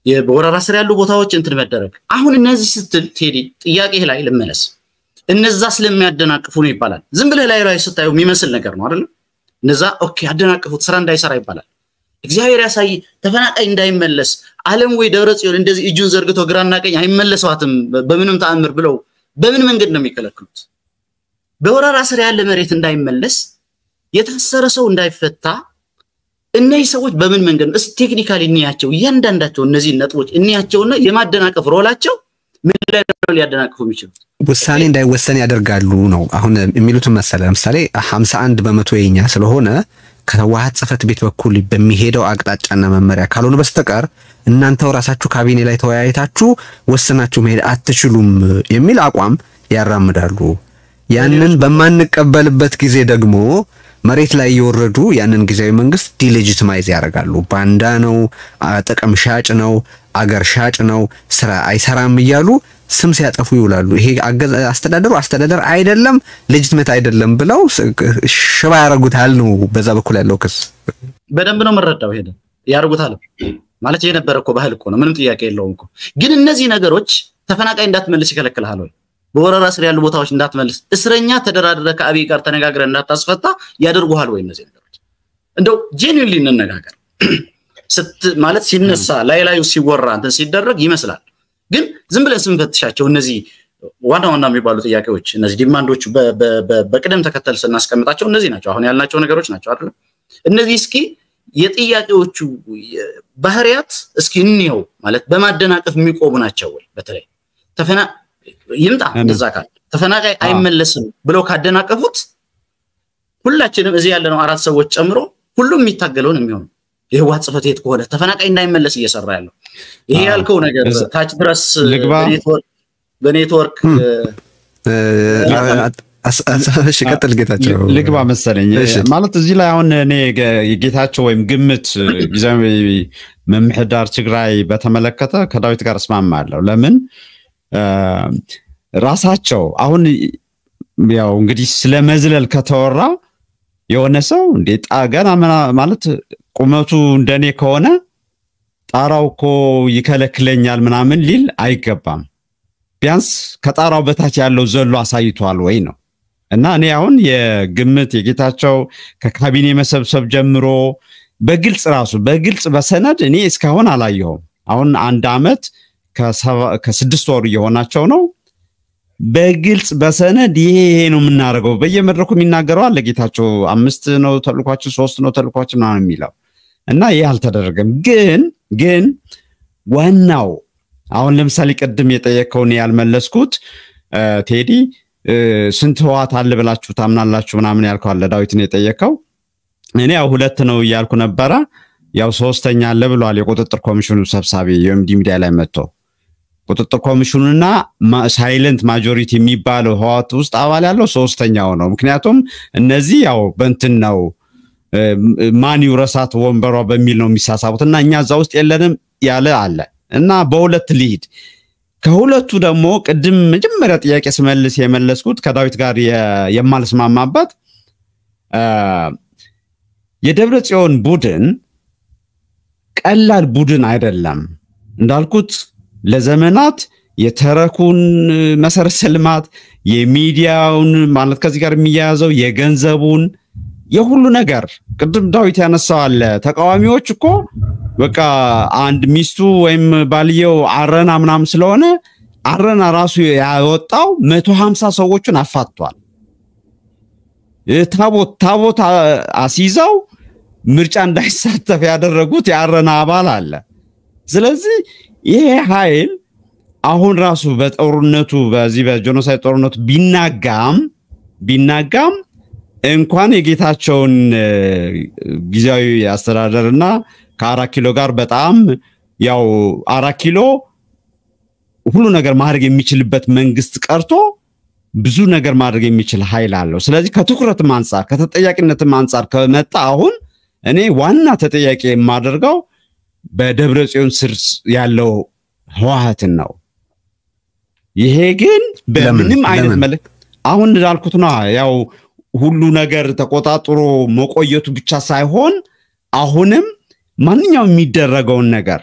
የወራራ ስር ያሉ ቦታዎች እንትን መደረግ አሁን እነዚህ ስትል ቴዲ ጥያቄ ላይ ልመለስ እነዛ ስለሚያደናቅፉ ነው ይባላል ዝም ብለህ ላይ ስታዩ የሚመስል ነገር ነው አይደል እነዛ ኦኬ አደናቅፉት ስራ እንዳይሰራ ይባላል እግዚአብሔር ያሳይ ተፈናቃይ እንዳይመለስ ዓለም ወይ ደብረጽዮን እንደዚህ እጁን ዘርግቶ ግራና ቀኝ አይመለሰዋትም በምንም ተአምር ብለው በምን መንገድ ነው የሚከለክሉት በወራራ ስር ያለ መሬት እንዳይመለስ የታሰረ ሰው እንዳይፈታ እነዚህ ሰዎች በምን መንገድ ነው ቴክኒካሊ እንያቸው እያንዳንዳቸው እነዚህ ነጥቦች እንያቸውና የማደናቀፍ ሮላቸው ምን ላይ ነው ሊያደናቅፉ የሚችሉት ውሳኔ እንዳይወሰን ያደርጋሉ ነው አሁን የሚሉት መሰለ ለምሳሌ 51% የኛ ስለሆነ ከህወሓት ጽፈት ቤት በኩል በሚሄደው አቅጣጫና መመሪያ ካልሆነ በስተቀር እናንተው ራሳችሁ ካቢኔ ላይ ተወያይታችሁ ወሰናችሁ መሄድ አትችሉም የሚል አቋም ያራምዳሉ ያንን በማንቀበልበት ጊዜ ደግሞ መሬት ላይ ይወረዱ ያንን ጊዜያዊ መንግስት ዲሌጂቲማይዝ ያደርጋሉ ባንዳ ነው ጥቅም ሻጭ ነው አገር ሻጭ ነው ስራ አይሰራም ይያሉ ስም ሲያጠፉ ይውላሉ ይሄ አስተዳደር አይደለም ሌጂቲሜት አይደለም ብለው ሽባ ያረጉታል ነው በዛ በኩል ያለው ክስ በደንብ ነው መረዳው ሄደ ያርጉታል ማለት የነበረኮ ባህል እኮ ነው ምንም ጥያቄ የለውም እኮ ግን እነዚህ ነገሮች ተፈናቃይ እንዳትመልስ ይከለክላል ወይ በወራራ ስር ያሉ ቦታዎች እንዳትመልስ እስረኛ ተደራደረ ከአብይ ጋር ተነጋግረ እንዳታስፈታ ያደርጉሃል ወይ እነዚህ ነገሮች እንደው ጄኒዩሊ እንነጋገር ማለት ሲነሳ ላይላዩ ሲወራ እንትን ሲደረግ ይመስላል ግን ዝም ብለን ስንፈትሻቸው እነዚህ ዋና የሚባሉ ጥያቄዎች እነዚህ ዲማንዶቹ በቅደም ተከተል ስናስቀምጣቸው እነዚህ ናቸው አሁን ያልናቸው ነገሮች ናቸው አይደል እነዚህ እስኪ የጥያቄዎቹ ባህሪያት እስኪ እንየው ማለት በማደናቀፍ የሚቆሙ ናቸው ወይ በተለይ ይምጣ እንደዛ ካል ተፈናቃይ አይመለስም ብለው ካደናቀፉት ሁላችንም እዚህ ያለነው አራት ሰዎች ጨምሮ ሁሉም የሚታገለው ነው የሚሆነው የህወሓት ጽፈት ቤት ከሆነ ተፈናቃይ እንዳይመለስ እየሰራ ያለው ይሄ ያልከው ነገር ታች ድረስ በኔትወርክ ቀጥል ጌታቸው ልግባ መሰለኝ ማለት እዚህ ላይ አሁን እኔ ጌታቸው ወይም ግምት ጊዜያዊ መምህዳር ትግራይ በተመለከተ ከዳዊት ጋር እስማማለሁ ለምን ራሳቸው አሁን ያው እንግዲህ ስለመዝለል ከተወራ የሆነ ሰው እንዴ ጣገና ማለት ቁመቱ እንደኔ ከሆነ ጣራውኮ ይከለክለኛል ምናምን ሊል አይገባም ቢያንስ ከጣራው በታች ያለው ዘሎ አሳይቷል ወይ ነው እና እኔ አሁን የግምት የጌታቸው ከካቢኔ መሰብሰብ ጀምሮ በግልጽ በሰነድ እኔ እስካሁን አላየሁም አሁን አንድ አመት ከ6 ወር እየሆናቸው ነው በግልጽ በሰነድ ይሄ ነው የምናደርገው በየመድረኩ የሚናገረው አለ ጌታቸው 5 ነው ተልኳችን 3 ነው ተልኳችን ምናምን የሚለው እና ይሄ አልተደረገም ግን ዋናው አሁን ለምሳሌ ቀድም የጠየቀውን ያልመለስኩት ቴዲ ስንት ህዋት አለ ብላችሁ ታምናላችሁ ምናምን ያልከው አለ ዳዊት ነው የጠየቀው እኔ ያው ሁለት ነው ያልኩ ነበር ያው ሶስተኛ አለ ብሏል የቁጥጥር ኮሚሽኑ ሰብሳቢ የኤምዲ ሚዲያ ላይ መጥቶ ቁጥጥር ኮሚሽኑና ሳይለንት ማጆሪቲ የሚባለው ህዋት ውስጥ አባል ያለው ሶስተኛው ነው ምክንያቱም እነዚህ ያው በእንትን ነው ማን ይውረሳት ወንበሯ በሚል ነው የሚሳሳቡትና እኛ እዛ ውስጥ የለንም ያለ አለ እና በሁለት ሊድ ከሁለቱ ደግሞ ቅድም መጀመሪያ ጥያቄ ስመልስ የመለስኩት ከዳዊት ጋር የማልስማማበት የደብረ ጽዮን ቡድን ቀላል ቡድን አይደለም እንዳልኩት ለዘመናት የተረኩን መሰረተ ልማት የሚዲያውን ማለት ከዚህ ጋር የሚያያዘው የገንዘቡን የሁሉ ነገር ቅድም ዳዊት ያነሳው አለ ተቃዋሚዎች እኮ በቃ አንድ ሚስቱ ወይም ባልየው አረና ምናም ስለሆነ አረና ራሱ ያወጣው 150 ሰዎችን አፋቷል ታቦት አሲዛው ምርጫ እንዳይሳተፍ ያደረጉት ያረና አባል አለ ስለዚህ ይሄ ኃይል አሁን ራሱ በጦርነቱ በዚህ በጆኖሳይድ ጦርነቱ ቢናጋም እንኳን የጌታቸውን ጊዜያዊ አስተዳደርና ከ4 ኪሎ ጋር በጣም ያው 4 ኪሎ ሁሉ ነገር ማድረግ የሚችልበት መንግስት ቀርቶ ብዙ ነገር ማድረግ የሚችል ኃይል አለው ስለዚህ ከትኩረትም አንፃር ከተጠያቂነትም አንፃር ከመጣ አሁን እኔ ዋና ተጠያቂ የማደርገው በደብረ ጽዮን ስር ያለው ህዋሃትን ነው ይሄ ግን በምንም አይነት መልክ አሁን እንዳልኩት ነው ያው ሁሉ ነገር ተቆጣጥሮ መቆየቱ ብቻ ሳይሆን አሁንም ማንኛውም የሚደረገውን ነገር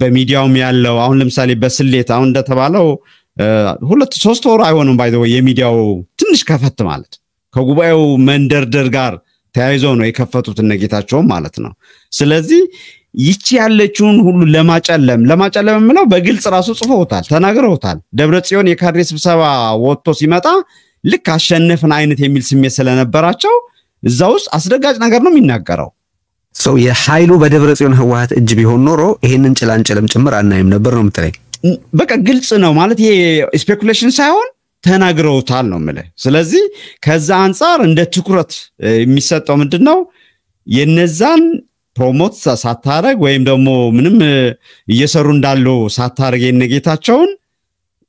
በሚዲያውም ያለው አሁን ለምሳሌ በስሌት አሁን እንደተባለው 2-3 ወር አይሆንም ባይዘው የሚዲያው ትንሽ ከፈት ማለት ከጉባኤው መንደርደር ጋር ተያይዞ ነው የከፈቱት እነጌታቸው ማለት ነው ስለዚህ ይቺ ያለችውን ሁሉ ለማጨለም ምለው በግልጽ ራሱ ጽፈውታል ተናግረውታል ደብረ ጽዮን የካድሬ ስብሰባ ወጥቶ ሲመጣ ልክ አሸነፈን አይነት የሚል ስሜት ስለነበራቸው እዛው አስደጋጭ ነገር ነው የሚናገረው ሰው የኃይሉ በደብረ ጽዮን ህዋሃት እጅ ቢሆን ኖሮ ይሄንን ጭላንጭልም ጭምር አናይም ነበር ነው የምትለኝ በቃ ግልጽ ነው ማለት ይሄ ስፔኩሌሽን ሳይሆን ተናግረውታል ነው ማለት ስለዚህ ከዛ አንፃር እንደ ትኩረት የሚሰጠው ምንድነው የነዛን ፕሮሞት ሳታረግ ወይም ደግሞ ምንም እየሰሩ እንዳለው ሳታረግ የነጌታቸውን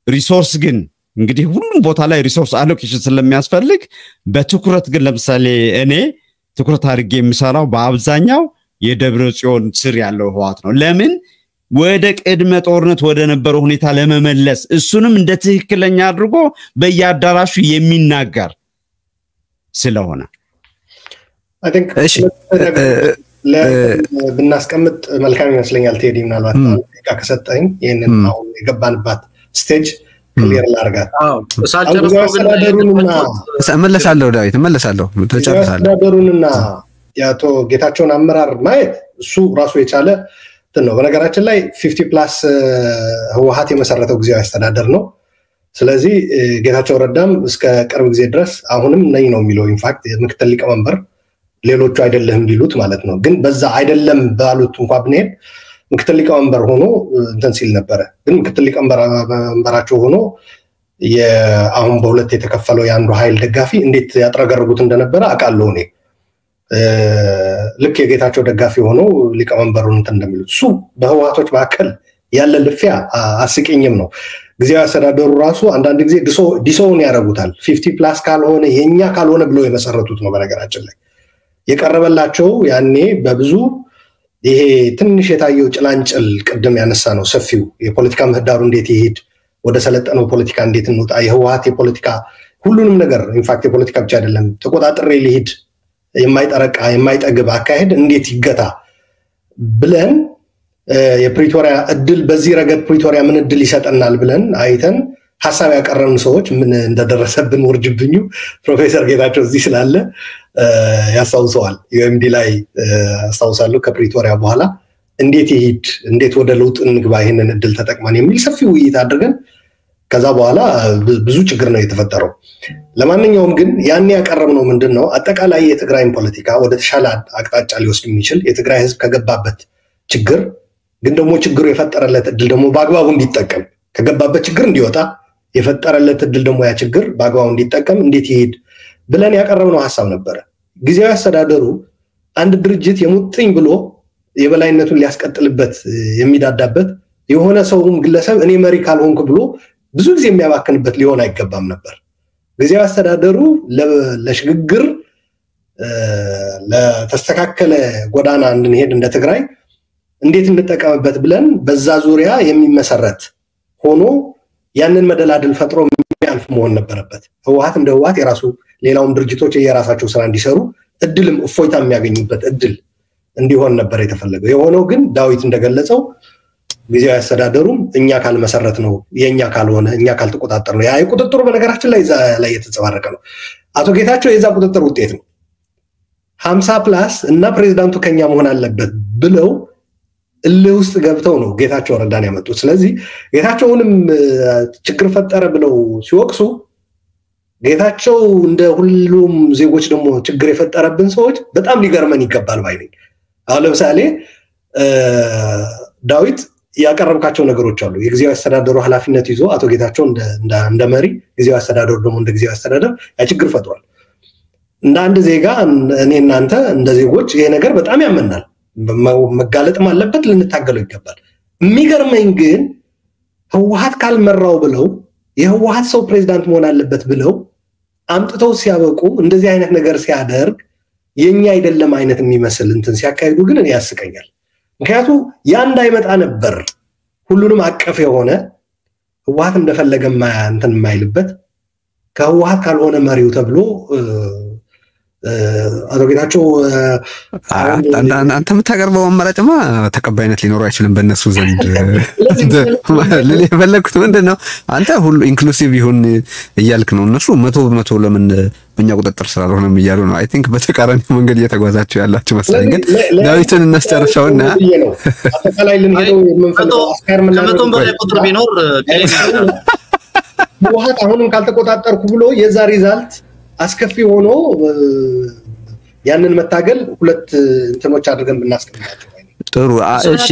ሪሶርስ ግን እንግዲህ ሁሉም ቦታ ላይ ሪሶርስ አሎኬሽን ስለሚያስፈልግ በትኩረት ግን ለምሳሌ እኔ ትኩረት አድርጌ የምሰራው በአብዛኛው የደብረ ጽዮን ስር ያለው ህዋት ነው ለምን ወደ ቅድመ ጦርነት ወደ ነበረው ሁኔታ ለመመለስ እሱንም እንደ ትክክለኛ አድርጎ በያዳራሹ የሚናገር ስለሆነ I think ብናስቀምጥ መልካም ይመስለኛል ቴዲ ምናልባት ደቂቃ ከሰጠኝ ይሄንን አሁን የገባንባት ስቴጅ ክሊር ላርጋት እመለሳለሁ ዳዊት እመለሳለሁ ተጨርሳለሁ አስተዳደሩንና ያቶ ጌታቸውን አመራር ማየት እሱ ራሱ የቻለ ነው በነገራችን ላይ 50+ ህዋሃት የመሰረተው ጊዜያዊ አስተዳደር ነው ስለዚህ ጌታቸው ረዳም እስከ ቅርብ ጊዜ ድረስ አሁንም ነኝ ነው የሚለው ኢንፋክት ምክትል ሊቀመንበር ሌሎቹ አይደለም ቢሉት ማለት ነው ግን በዛ አይደለም ባሉት እንኳን ብንሄድ ምክትል ሊቀመንበር ሆኖ እንትን ሲል ነበር ግን ምክትል ሊቀመንበራቸው ሆኖ አሁን በሁለት የተከፈለው ያንዱ ኃይል ደጋፊ እንዴት ያጥረገርጉት እንደነበረ አቃለው እኔ ልክ የጌታቸው ደጋፊ ሆኖ ሊቀመንበሩን እንትን እንደሚሉት እሱ በህዋሃቶች መካከል ያለ ልፊያ አስቂኝም ነው ጊዜያዊ አስተዳደሩ ራሱ አንዳንድ ጊዜ ዲሶውን ያረጉታል 50+ ካልሆነ የኛ ካልሆነ ብሎ የመሰረቱት ነው በነገራችን ላይ የቀረበላቸው ያኔ በብዙ ይሄ ትንሽ የታየው ጭላንጭል ቅድም ያነሳ ነው ሰፊው የፖለቲካ ምህዳሩ እንዴት ይሄድ ወደ ሰለጠነው ፖለቲካ እንዴት እንውጣ የህዋሃት የፖለቲካ ሁሉንም ነገር ኢንፋክት የፖለቲካ ብቻ አይደለም ተቆጣጥሬ ሊሄድ የማይጠረቃ የማይጠግብ አካሄድ እንዴት ይገታ ብለን የፕሪቶሪያ እድል በዚህ ረገድ ፕሪቶሪያ ምን እድል ይሰጠናል ብለን አይተን ሐሳብ ያቀረብን ሰዎች ምን እንደደረሰብን ወርጅብኙ ፕሮፌሰር ጌታቸው እዚህ ስላለ ያሳውሰዋል ዩኤምዲ ላይ አስተዋውሳለሁ ከፕሪቶሪያ በኋላ እንዴት ይሄድ እንዴት ወደ ለውጥ እንግባ ይሄንን እድል ተጠቅመን የሚል ሰፊ ውይይት አድርገን ከዛ በኋላ ብዙ ችግር ነው የተፈጠረው ለማንኛውም ግን ያኔ ያቀረብነው ምንድነው አጠቃላይ የትግራይን ፖለቲካ ወደ ተሻለ አቅጣጫ ሊወስድ የሚችል የትግራይ ህዝብ ከገባበት ችግር ግን ደግሞ ችግሩ የፈጠረለት እድል ደግሞ በአግባቡ እንዲጠቀም ከገባበት ችግር እንዲወጣ የፈጠረለት እድል ደግሞ ያ ችግር በአግባቡ እንዲጠቀም እንዴት ይሄድ ብለን ያቀረብነው ሐሳብ ነበር ጊዜያዊ አስተዳደሩ አንድ ድርጅት የሙጥኝ ብሎ የበላይነቱን ሊያስቀጥልበት የሚዳዳበት የሆነ ሰውም ግለሰብ እኔ መሪ ካልሆንኩ ብሎ ብዙ ጊዜ የሚያባክንበት ሊሆን አይገባም ነበር ጊዜያዊ አስተዳደሩ ለሽግግር ለተስተካከለ ጎዳና እንድንሄድ እንደ ትግራይ እንዴት እንጠቀምበት ብለን በዛ ዙሪያ የሚመሰረት ሆኖ ያንን መደላድል ፈጥሮ የሚያልፍ መሆን ነበረበት ህወሓት እንደ ህወሓት የራሱ ሌላውም ድርጅቶች የራሳቸው ስራ እንዲሰሩ እድልም እፎይታ የሚያገኙበት እድል እንዲሆን ነበር የተፈለገው የሆነው ግን ዳዊት እንደገለጸው ጊዜያዊ አስተዳደሩም እኛ ካልመሰረት ነው የኛ ካልሆነ እኛ ካልተቆጣጠር ነው ያ ቁጥጥሩ በነገራችን ላይ የተጸባረቀ ነው አቶ ጌታቸው የዛ ቁጥጥር ውጤት ነው 50+ እና ፕሬዝዳንቱ ከኛ መሆን አለበት ብለው እልህ ውስጥ ገብተው ነው ጌታቸው ረዳን ያመጡት ስለዚህ ጌታቸውንም ችግር ፈጠረ ብለው ሲወቅሱ ጌታቸው እንደ ሁሉም ዜጎች ደግሞ ችግር የፈጠረብን ሰዎች በጣም ሊገርመን ይገባል ባይ ነኝ አሁን ለምሳሌ ዳዊት ያቀረብካቸው ነገሮች አሉ የጊዜያዊ አስተዳደሩ ኃላፊነት ይዞ አቶ ጌታቸው እንደ መሪ ጊዜያዊ አስተዳደሩ ደግሞ እንደ ጊዜያዊ አስተዳደር ያ ችግር ፈጥሯል እንደ አንድ ዜጋ እኔ እናንተ እንደ ዜጎች ይሄ ነገር በጣም ያመናል መጋለጥም አለበት ልንታገለው ይገባል የሚገርመኝ ግን ህወሓት ካልመራው ብለው የህወሓት ሰው ፕሬዝዳንት መሆን አለበት ብለው አምጥተው ሲያበቁ እንደዚህ አይነት ነገር ሲያደርግ የኛ አይደለም አይነት የሚመስል እንትን ሲያካሂዱ ግን እኔ ያስቀኛል ምክንያቱም ያ እንዳይመጣ ነበር ሁሉንም አቀፍ የሆነ ህወሓት እንደፈለገ እንትን የማይልበት ከህወሓት ካልሆነ መሪው ተብሎ አቶ ጌታቸው አንተ የምታቀርበው አማራጭማ ተቀባይነት ሊኖረው አይችልም በእነሱ ዘንድ ለፈለኩት ምንድነው አንተ ሁሉ ኢንክሉሲቭ ይሁን እያልክ ነው እነሱ 100% ለምን በእኛ ቁጥጥር ስላልሆነም እያሉ ነው አይ ቲንክ በተቃራኒ መንገድ እየተጓዛችሁ ያላችሁ መሰለኝ ግን ዳዊትን እናስጨርሻውና አጠቃላይ ልንሄደው የምንፈልገው አስካር ምን ከመቶም በላይ ቁጥር ቢኖር ህወሓት አሁንም ካልተቆጣጠርኩ ብሎ የዛ ሪዛልት አስከፊ ሆኖ ያንን መታገል ሁለት እንትኖች አድርገን ብናስቀምጣቸው ጥሩ እሺ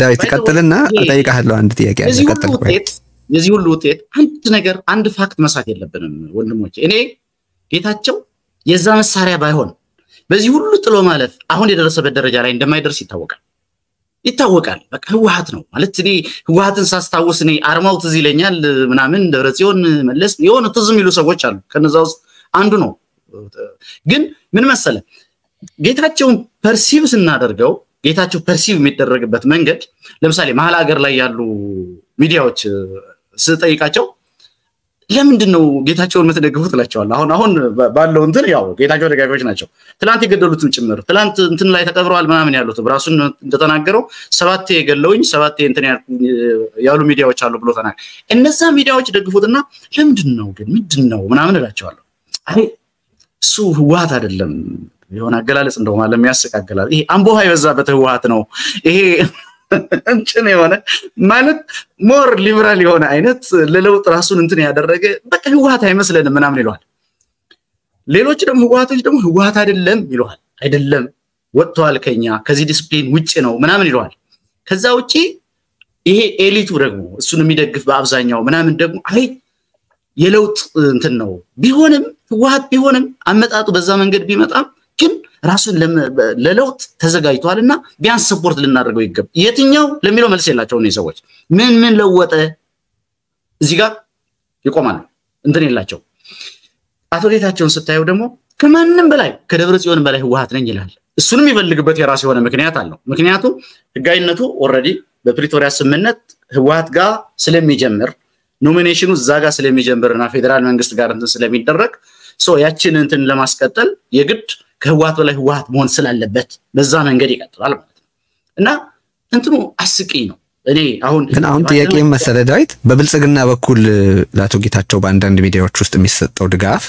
ዳዊት ቀጥልና እጠይቅሃለሁ አንድ ጥያቄ አለ ቀጥል የዚህ ሁሉ ውጤት አንድ ነገር አንድ ፋክት መሳት የለብንም ወንድሞቼ እኔ ጌታቸው የዛ መሳሪያ ባይሆን በዚህ ሁሉ ጥሎ ማለፍ አሁን የደረሰበት ደረጃ ላይ እንደማይደርስ ይታወቃል በቃ ህወሓት ነው ማለት እኔ ህወሓትን ሳስታውስ እኔ አርማው ትዝ ይለኛል ምናምን ደብረጽዮን መለስ የሆነ ትዝ የሚሉ ሰዎች አሉ ከነዛ ውስጥ አንዱ ነው ግን ምን መሰለ ጌታቸውን ፐርሲቭ ስናደርገው ጌታቸው ፐርሲቭ የሚደረግበት መንገድ ለምሳሌ መሀል ሀገር ላይ ያሉ ሚዲያዎች ስጠይቃቸው ለምንድነው ጌታቸውን የምትደግፉት እላቸዋለሁ አሁን ባለው እንትን ያው ጌታቸው ደጋፊዎች ናቸው ትላንት የገደሉትም ጭምር ትላንት እንትን ላይ ተቀብረዋል ምናምን ያሉት ራሱን እንደተናገረው 7 የገለውኝ 7 እንትን ያሉ ሚዲያዎች አሉ ብሎ ተናገረ እነዛ ሚዲያዎች ደግፉትና ለምንድነው ግን ምንድነው ምናምን እላቸዋለሁ አይ እሱ ህወሓት አይደለም የሆነ አገላለጽ እንደው ማለት የሚያስቃገላል ይሄ አምቦሃ የበዛበት ህወሓት ነው ይሄ እንጭን የሆነ ማለት ሞር ሊበራል የሆነ አይነት ለለውጥ ራሱን እንትን ያደረገ በቃ ህወሓት አይመስልንም ምናምን ይሏል ሌሎች ደግሞ ህወሓቶች ደግሞ ህወሓት አይደለም ወጥቷል ከኛ ከዚህ ዲስፕሊን ውጪ ነው ምናምን ይሏል ከዛ ውጪ ይሄ ኤሊቱ ደግሞ እሱን የሚደግፍ በአብዛኛው ምናምን ደግሞ አይ የለውጥ እንትን ነው ቢሆንም ህወሓት ቢሆንም አመጣጡ በዛ መንገድ ቢመጣም ግን ራሱን ለለውጥ ተዘጋጅቷልና ቢያንስ ሰፖርት ልናደርገው ይገባል የትኛው ለሚለው መልስ የላቸው ነው ሰዎች ምን ለወጠ እዚህ ጋር ይቆማል እንትን የላቸው አቶ ጌታቸውን ስታየው ደግሞ ከማንንም በላይ ከደብረጽዮን በላይ ህወሓት ነኝ ይላል እሱንም ይፈልግበት የራሱ የሆነ ምክንያት አለው ምክንያቱም ህጋዊነቱ ኦሬዲ በፕሪቶሪያ ስምምነት ህወሓት ጋር ስለሚጀምር ኖሚኔሽኑ እዛ ጋር ስለሚጀምርና ፌደራል መንግስት ጋር እንትን ስለሚደረግ ያችን እንትን ለማስቀጠል የግድ ከህወሓት በላይ ህወሓት መሆን ስላለበት በዛ መንገድ ይቀጥላል ማለት ነው እና እንትኑ አስቂኝ ነው እኔ አሁን ጥያቄ መሰለ ዳዊት በብልጽግና በኩል ለአቶ ጌታቸው በአንዳንድ ሚዲያዎች ውስጥ የሚሰጠው ድጋፍ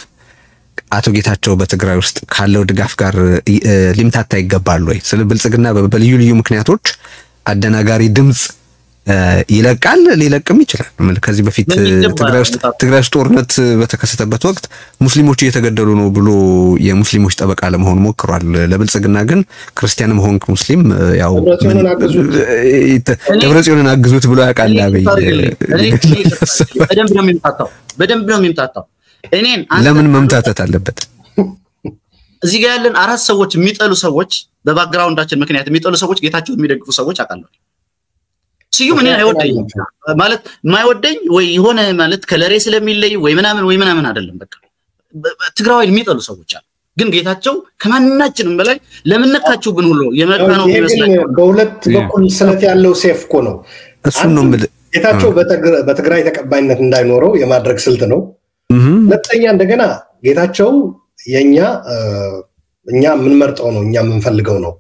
አቶ ጌታቸው በትግራይ ውስጥ ካለው ድጋፍ ጋር ሊምታታ ይገባል ወይ ስለ ብልጽግና በልዩ ምክንያቶች አደናጋሪ ድምጽ ይለቃል ሊለቅም ይችላል ማለት ከዚህ በፊት ትግራይ ውስጥ ጦርነት በተከሰተበት ወቅት ሙስሊሞች እየተገደሉ ነው ብሎ የሙስሊሞች ጠበቃ ለመሆን ሞክሯል ለብልጽግና ግን ክርስቲያንም ሆንክ ሙስሊም ያው ደብረጽዮንን አግዙት ብሎ ያቃል አብይ በደንብ ነው የሚምታታው እኔን ለምን መምታታት አለበት እዚህ ጋር ያለን አራት ሰዎች የሚጠሉ ሰዎች በባክግራውንዳችን ምክንያት የሚጠሉ ሰዎች ጌታቸውን የሚደግፉ ሰዎች አቃለው ሲዩም እኔ አይወደኝ ማለት ማይወደኝ ወይ የሆነ ማለት ከለሬ ስለሚለይ ወይ ምናምን አይደለም በቃ ትግራዋይ የሚጠሉ ሰዎች አሉ ግን ጌታቸው ከማንናችንም በላይ ለምንነካቸው ግን ሁሉ የመካነው ይመስላል በሁለት በኩል ስለት ያለው ሴፍ እኮ ነው እሱ ነው ጌታቸው በትግራይ ተቀባይነት እንዳይኖረው የማድረግ ስልት ነው ለተኛ እንደገና ጌታቸው እኛ ምን መርጠው ነው እኛ ምን ፈልገው ነው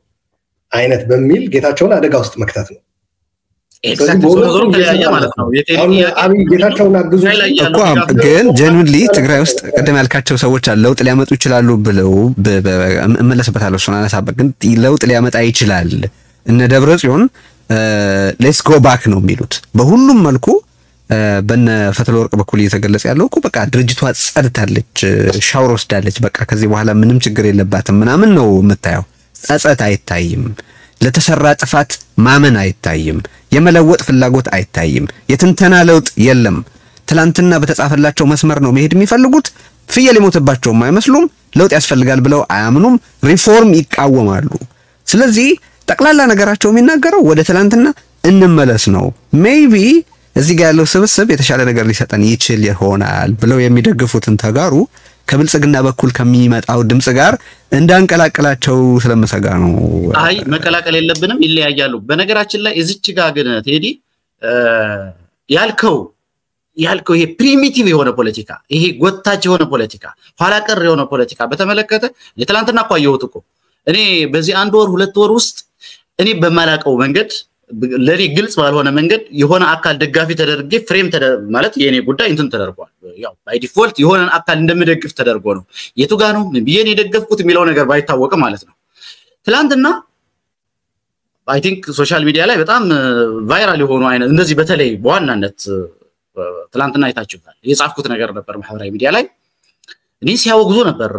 አይነት በሚል ጌታቸውን አደጋ ውስጥ መክተት ነው ኤግዛክትሊ ዞሮ ከለያ ማለት ነው አብይ ጌታቸውን አግዙ እኮ ግን ጀኑዊንሊ ትግራይ ውስጥ ቀደም ያልካቸው ሰዎች ለውጥ ሊያመጡ ይችላሉ ብለው እመለስበታለሁ እሱን አነሳበት ግን ለውጥ ሊያመጣ ይችላል እነ ደብረጽዮን ሌትስ ጎ ባክ ነው የሚሉት በሁሉም መልኩ በነ ፈትለወርቅ በኩል እየተገለጸ ያለው እኮ በቃ ድርጅቷ ጸድታለች ሻወር ወስዳለች በቃ ከዚህ በኋላ ምንም ችግር የለባትም ምናምን ነው የምታየው ጸጸት አይታይም ለተሰራ ጥፋት ማመን አይታይም የመለወጥ ፍላጎት አይታይም የትንተና ለውጥ የለም ትላንትና በተጻፈላቸው መስመር ነው መሄድ የሚፈልጉት ፍየል የሞተባቸው አይመስሉም ለውጥ ያስፈልጋል ብለው አያምኑም ሪፎርም ይቃወማሉ ስለዚህ ጠቅላላ ነገራቸው የሚናገረው ወደ ትላንትና እንመለስ ነው ሜይቢ እዚህ ጋር ያለው ስብስብ የተሻለ ነገር ሊሰጠን ይችል ይሆናል ብለው የሚደግፉትን ተጋሩ ከብልጽግና በኩል ከሚመጣው ድምጽ ጋር እንዳንቀላቀላቸው ስለመሰጋ ነው አይ መቀላቀል የለብንም ይለያያሉ በነገራችን ላይ እዚች ጋር ግን ቴዲ ያልከው ይሄ ፕሪሚቲቭ የሆነ ፖለቲካ ይሄ ጎታች የሆነ ፖለቲካ ኋላ ቀር የሆነ ፖለቲካ በተመለከተ ለትላንትና አቋየውት እኮ እኔ በዚህ አንድ ወር ሁለት ወር ውስጥ እኔ በማላቀው መንገድ ለኔ ግልጽ ባልሆነ መንገድ የሆነ አካል ደጋፊ ተደርጌ ፍሬም ማለት የኔ ጉዳይ እንትን ተደርጓል ያው ባይ ዲፎልት የሆነ አካል እንደምደግፍ ተደርጎ ነው የቱ ጋር ነው ቢየኔ ደገፍኩት የሚለው ነገር ባይታወቅ ማለት ነው ትላንትና አይ ቲንክ ሶሻል ሚዲያ ላይ በጣም ቫይራል የሆኑ አይነት እንደዚህ በተለይ በዋናነት ትላንትና አይታችሁታል የጻፍኩት ነገር ነበር ማህበራዊ ሚዲያ ላይ እኔ ሲያወግዙ ነበር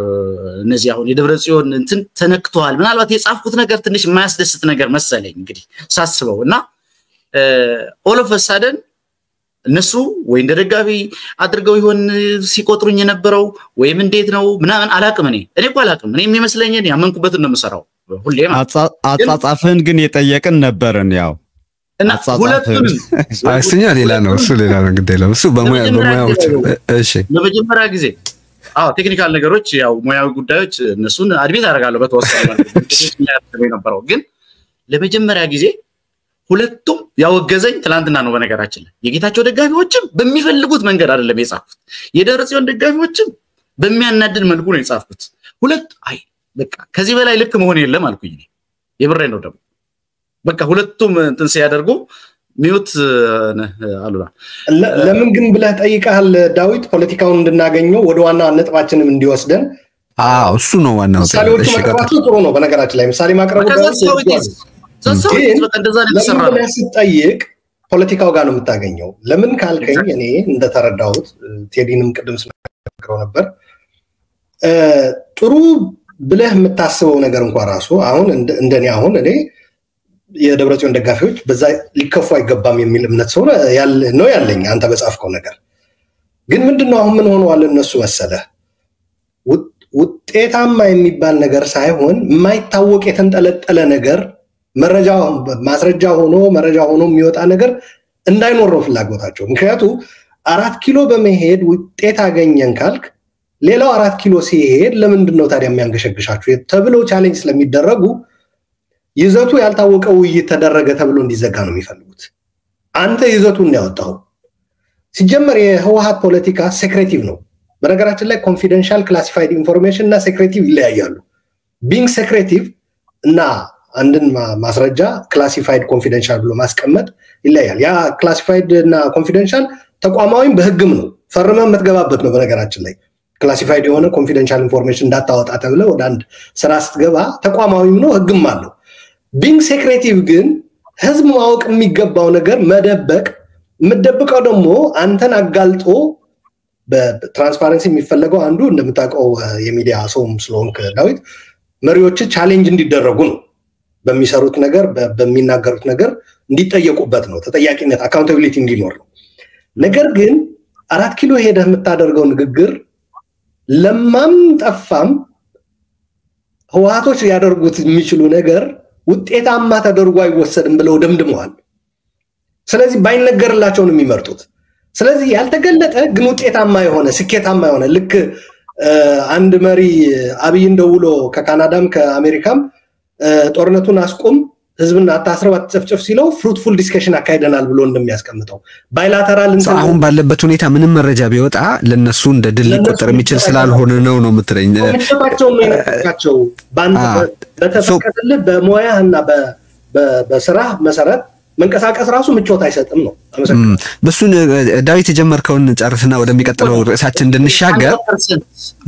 እነዚህ አሁን የደብረጽዮን እንትን ተነክቷል ምናልባት የጻፍኩት ነገር ትንሽ የማያስደስት ነገር መሰለኝ እንግዲህ ሳስበውና ኦል ኦፍ ሰደን እነሱ ወይ እንደደጋፊ አድርገው ይሆን ሲቆጥሩኝ የነበረው ወይም እንዴት ነው ምናምን አላቅም እኔ እኮ አላቅም እኔ የሚመስለኝ ያመንኩበትን ነው የምሰራው ሁሌ አጻጻፍን ግን የጠየቅን ነበርን ያው እና ሁለቱም አስተኛ ሌላ ነው እሱ ሌላ ነው ግዴለም እሱ በሙያው እሺ ለመጀመሪያ ጊዜ ቴክኒካል ነገሮች ያው ሙያዊ ጉዳዮች እነሱን አድሚት አደርጋለሁ በተወሰነ ነበረው ግን ለመጀመሪያ ጊዜ ሁለቱም ያወገዘኝ ትላንትና ነው በነገራችን ላይ የጌታቸው ደጋፊዎችም በሚፈልጉት መንገድ አይደለም የጻፉት የደብረጽዮን ደጋፊዎችም በሚያናድድ መልኩ ነው የጻፉት ሁለት አይ በቃ ከዚህ በላይ ልክ መሆን የለም አልኩኝ የብሬ ነው ደግሞ በቃ ሁለቱም እንትን ሲያደርጉ ሚውት አሉላ ለምን ግን ብለህ ጠይቀሃል ዳዊት ፖለቲካውን እንድናገኘው ወደ ዋና ነጥባችንም እንዲወስደን እሱ ነው ዋናው እሺ ከታች ጥሩ ነው በነገራችን ላይ ምሳሌ ማቅረቡ ጋር ሲጠይቅ ፖለቲካው ጋር ነው የምታገኘው ለምን ካልከኝ እኔ እንደተረዳሁት ቴዲንም ቅድም ስለነገረው ነበር ጥሩ ብለህ የምታስበው ነገር እንኳን ራሱ አሁን እንደኔ አሁን እኔ የደብረጽዮን ደጋፊዎች በዛ ሊከፉ አይገባም የሚል እምነት ነው ያለኝ አንተ በጻፍከው ነገር ግን ምንድነው አሁን ምን ሆነዋል እነሱ መሰለ ውጤታማ የሚባል ነገር ሳይሆን የማይታወቅ የተንጠለጠለ ነገር ማስረጃ ሆኖ የሚወጣ ነገር እንዳይኖር ነው ፍላጎታቸው ምክንያቱም 4 ኪሎ በመሄድ ውጤት አገኘን ካልክ ሌላው 4 ኪሎ ሲሄድ ለምንድነው ታዲያ የሚያንገሸግሻችሁ ተብለው ቻሌንጅ ስለሚደረጉ ይዘቱ ያልታወቀው እየተደረገ ተብሎ እንዲዘጋ ነው የሚፈልጉት አንተ ይዘቱን ያወጣው ሲጀመር የህወሓት ፖለቲካ ሴክሬቲቭ ነው በነገራችን ላይ ኮንፊደንሻል ክላሲፋይድ ኢንፎርሜሽን እና ሴክሬቲቭ ይለያያሉ ቢንግ ሴክሬቲቭ እና አንድን ማስረጃ ክላሲፋይድ ኮንፊደንሻል ብሎ ማስቀመጥ ይለያያል ያ ክላሲፋይድ እና ኮንፊደንሻል ተቋማዊም በህግም ነው ፈርመህ የምትገባበት ነው በነገራችን ላይ ክላሲፋይድ የሆነ ኮንፊደንሻል ኢንፎርሜሽን እንዳታወጣ ተብለ ወደ አንድ ስራ ስትገባ ተቋማዊም ነው ህግም አለው ቢንግ ሴክሬቲቭ ግን ህዝብ ማወቅ የሚገባው ነገር መደበቅ የምትደብቀው ደግሞ አንተን አጋልጦ በትራንስፓረንሲ የሚፈለገው አንዱ እንደምታውቀው የሚዲያ ሰውም ስለሆንክ ዳዊት መሪዎች ቻሌንጅ እንዲደረጉ ነው በሚሰሩት ነገር በሚናገሩት ነገር እንዲጠየቁበት ነው ተጠያቂነት አካውንታቢሊቲ እንዲኖር ነው ነገር ግን 4 ኪሎ ሄደህ የምታደርገው ንግግር ለማም ጠፋም ህዋቶች ያደርጉት የሚችሉ ነገር ውጤታማ ተደርጎ አይወሰድም ብለው ደምድመዋል ስለዚህ ባይነገርላቸው ነው የሚመርጡት ስለዚህ ያልተገለጠ ግን ውጤታማ የሆነ ስኬታማ የሆነ ልክ አንድ መሪ አብይን ደውሎ ከካናዳም ከአሜሪካም ጦርነቱን አስቆም ህዝብና አታስረው አትጨፍጨፍ ሲለው ፍሩትፉል ዲስከሽን አካይደናል ብሎ እንደሚያስቀምጠው ባይላተራል አሁን ባለበት ሁኔታ ምንም መረጃ ቢወጣ ለነሱ እንደ ድል ሊቆጠር የሚችል ስላልሆነ ነው የምትረኝ ኮሚሽናቸው ባንተ በተፈቀደልህ በሞያህና በስራ መሰረት መንቀሳቀስ ራሱ ምቾት አይሰጥም ነው በሱን ዳዊት የጀመርከውን ጨርስና ወደሚቀጥለው ርዕሳችን እንድንሻገር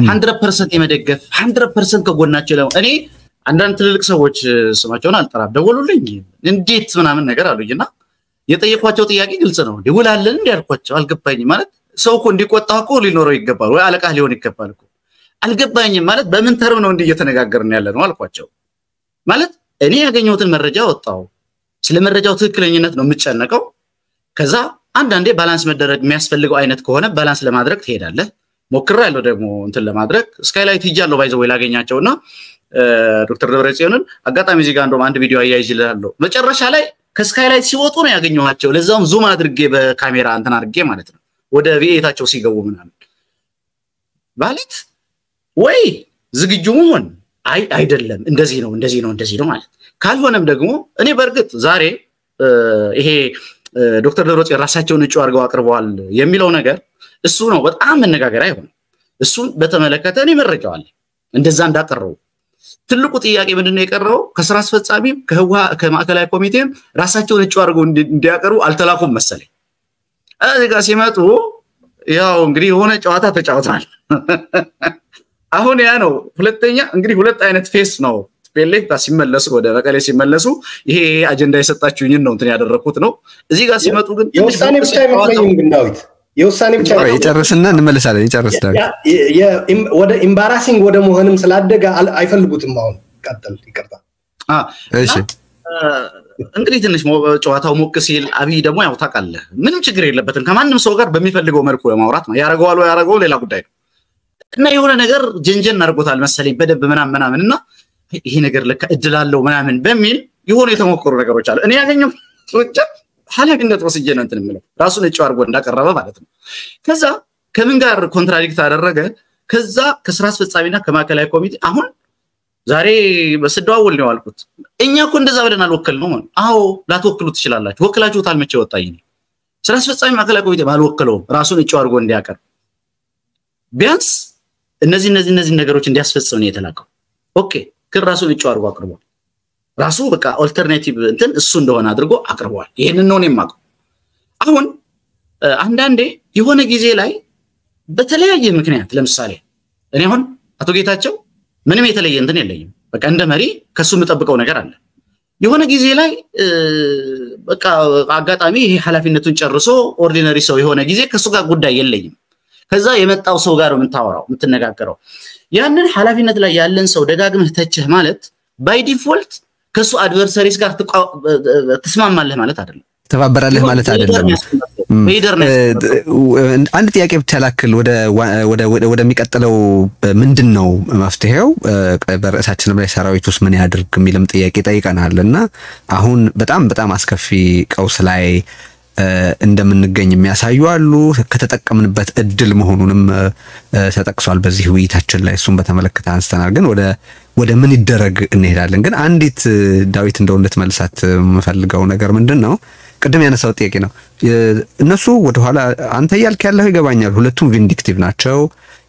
100% የመደገፍ 100% ከጎናቸው ነው እኔ አንዳንድ ትልልቅ ሰዎች ስማቸውን አልጠራም ደወሉልኝ እንዴት ምናምን ነገር አሉኝና የጠየኳቸው ጥያቄ ግልጽ ነው ደውላለን እንዲያልኳቸው አልገባኝም ማለት ሰው እኮ እንዲቆጣው እኮ ሊኖረው ይገባል ወይ አለቃህ ሊሆን ይገባል እኮ አልገባኝም ማለት በምን ተርም ነው እየተነጋገርን ያለ ነው አልኳቸው ማለት እኔ ያገኘሁትን መረጃ ወጣው ስለ መረጃው ትክክለኛነት ነው የምጨነቀው ከዛ አንዳንዴ ባላንስ መደረግ የሚያስፈልገው አይነት ከሆነ ባላንስ ለማድረግ ትሄዳለህ ሞክራለሁ ደግሞ እንትን ለማድረግ ስካይላይት ይጃለው ባይዘው ላገኛቸውና ዶክተር ደብረጽዮንን አጋጣሚ እዚህ ጋር እንደውም አንድ ቪዲዮ አያይዝልሃለሁ መጨረሻ ላይ ከስካይላይት ሲወጡ ነው ያገኘኋቸው ለዛውም ዙም አድርጌ በካሜራ እንትን አድርጌ ማለት ነው ወደ ቪኤታቸው ሲገቡ ምናምን ማለት ወይ ዝግጁ መሆን አይደለም እንደዚህ ነው ማለት ካልሆነም ደግሞ እኔ በርግጥ ዛሬ ይሄ ዶክተር ደብረጽዮን ራሳቸውን እጩ አድርገው አቅርበዋል የሚለው ነገር እሱ ነው በጣም መነጋገር አይሆንም እሱን በተመለከተ እኔ መረጃዋል እንደዛ እንዳቀረው ትልቁ ጥያቄ ምንድነው የቀረው ከስራ አስፈጻሚ ከማዕከላዊ ኮሚቴም ራሳቸውን እጩ አድርገው እንዲያቀርቡ አልተላኩም መሰለኝ እዚህ ጋር ሲመጡ ያው እንግዲህ የሆነ ጨዋታ ተጫውተዋል አሁን ያ ነው ሁለተኛ እንግዲህ ሁለት አይነት ፌስ ነው ፔሌክ ጋር ሲመለሱ ወደ መቀሌ ሲመለሱ ይሄ አጀንዳ የሰጣችሁኝ ነው እንትን ያደረኩት ነው እዚህ ጋር ሲመጡ ግን የውሳኔ ብቻ አይመስለኝም ግን ዳዊት የውሳኔ ብቻ ይጨርስና እንመለሳለን ይጨርስ ዳዊት ወደ ኢምባራሲንግ ወደ መሆንም ስላደገ አይፈልጉትም አሁን ቀጥል ይቀርታ እሺ እንግዲህ ትንሽ ጨዋታው ሞቅ ሲል አብይ ደግሞ ያው ታውቃለህ ምንም ችግር የለበትም ከማንም ሰው ጋር በሚፈልገው መልኩ ለማውራት ነው ያረጋው ሌላ ጉዳይ ነው እና የሆነ ነገር ጀንጀን አርጎታል መሰለኝ በደብ ምናምንና ይሄ ነገር ለካ እድላለው ምናምን በሚል የሆነ የተሞከሩ ነገሮች አሉ እኔ ያገኘው ሰዎች ኃላፊነት ወስጄ ነው እንትን የምለው ራሱን እጩ አድርጎ እንዳቀረበ ማለት ነው ከዛ ከምን ጋር ኮንትራዲክት አደረገ ከዛ ከስራ አስፈጻሚና ከማዕከላዊ ኮሚቴ አሁን ዛሬ በስደዋውል ነው ያልኩት እኛ እኮ እንደዛ ብለን አልወከልነው ማለት አዎ ላትወክሉ ትችላላችሁ ወክላችሁታል መቼ ወጣኝ ስራ አስፈጻሚ ማዕከላዊ ኮሚቴ ባልወከለው ራሱን እጩ አድርጎ እንዲያቀርብ ቢያንስ እነዚህ ነገሮች እንዲያስፈጽም ነው የተላከው ኦኬ ከራሱ እጩ አድርጎ አቅርቧል ራሱ በቃ ኦልተርኔቲቭ እንትን እሱ እንደሆነ አድርጎ አቅርቧል ይሄንን ነው የማውቀው አሁን አንዳንዴ የሆነ ጊዜ ላይ በተለያየ ምክንያት ለምሳሌ እኔ አሁን አቶ ጌታቸው ምንም የተለየ እንትን የለኝም በቃ እንደ መሪ ከሱ የምጠብቀው ነገር አለ የሆነ ጊዜ ላይ በቃ አጋጣሚ ይሄ ኃላፊነቱን ጨርሶ ኦርዲነሪ ሰው የሆነ ጊዜ ከሱ ጋር ጉዳይ የለኝም ከዛ የመጣው ሰው ጋር የምታወራው የምትነጋገረው ያንን ኃላፊነት ላይ ያለን ሰው ደጋግመህ ተቸህ ማለት ባይ ዲፎልት ከሱ አድቨርሰሪስ ጋር ተስማማለህ ማለት አይደለም ተባበራለህ ማለት አይደለም አንድ ጥያቄ ብቻ ላክል ወደሚቀጥለው ምንድነው መፍትሄው በራሳችን ላይ ሰራዊቱስ ምን ያድርግ የሚልም ጥያቄ ጠይቀናልና አሁን በጣም አስከፊ ቀውስ ላይ እንደምንገኝ የሚያሳዩ አሉ ከተጠቀምንበት እድል መሆኑንም ተጠቅሷል በዚህ ውይይታችን ላይ እሱን በተመለከተ አንስተናል ግን ወደ ምን ይደረግ እንሄዳለን ግን አንዲት ዳዊት እንደው እንድትመልሳት የምፈልገው ነገር ምንድነው ቅድም ያነሳው ጥያቄ ነው እነሱ ወደ ኋላ አንተ ያልክ ያለው ይገባኛል ሁለቱም ቪንዲክቲቭ ናቸው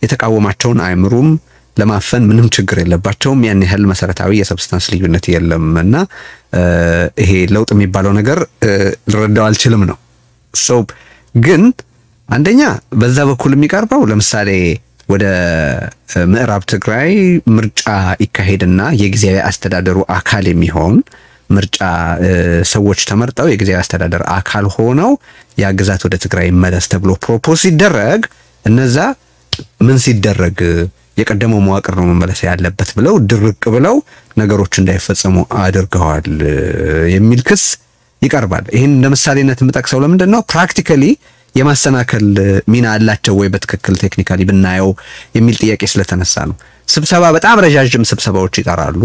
የተቃወማቸውን አይምሩም ለማፈን ምንም ችግር የለባቸውም ያን ያህል መሰረታዊ የሰብስታንስ ልዩነት የለምና ይሄ ለውጥ የሚባለው ነገር ልረዳው አልችልም ነው ግን አንደኛ በዛ በኩል የሚቀርበው ለምሳሌ ወደ ምዕራብ ትግራይ ምርጫ ይካሄድና የጊዜያዊ አስተዳደሩ አካል የሚሆን ምርጫ ሰዎች ተመርጠው የጊዜያዊ አስተዳደር አካል ሆነው ያ ግዛት ወደ ትግራይ መለስ ተብሎ ፕሮፖዝ ሲደረግ እነዛ ምን ሲደረግ የቀደመው መዋቅር ነው መመለስ ያለበት ብለው ድርቅ ብለው ነገሮች እንዳይፈጸሙ አድርገዋል የሚል ክስ ይቀርባል። ይሄን ለምሳሌነት የምጠቅሰው ለምንድን ነው ፕራክቲካሊ የማሰናከል ሚና አላቸው ወይ በትክክል ቴክኒካሊ ብናየው የሚል ጥያቄ ስለተነሳ ነው። ስብሰባ በጣም ረጃጅም ስብሰባዎች ይጠራሉ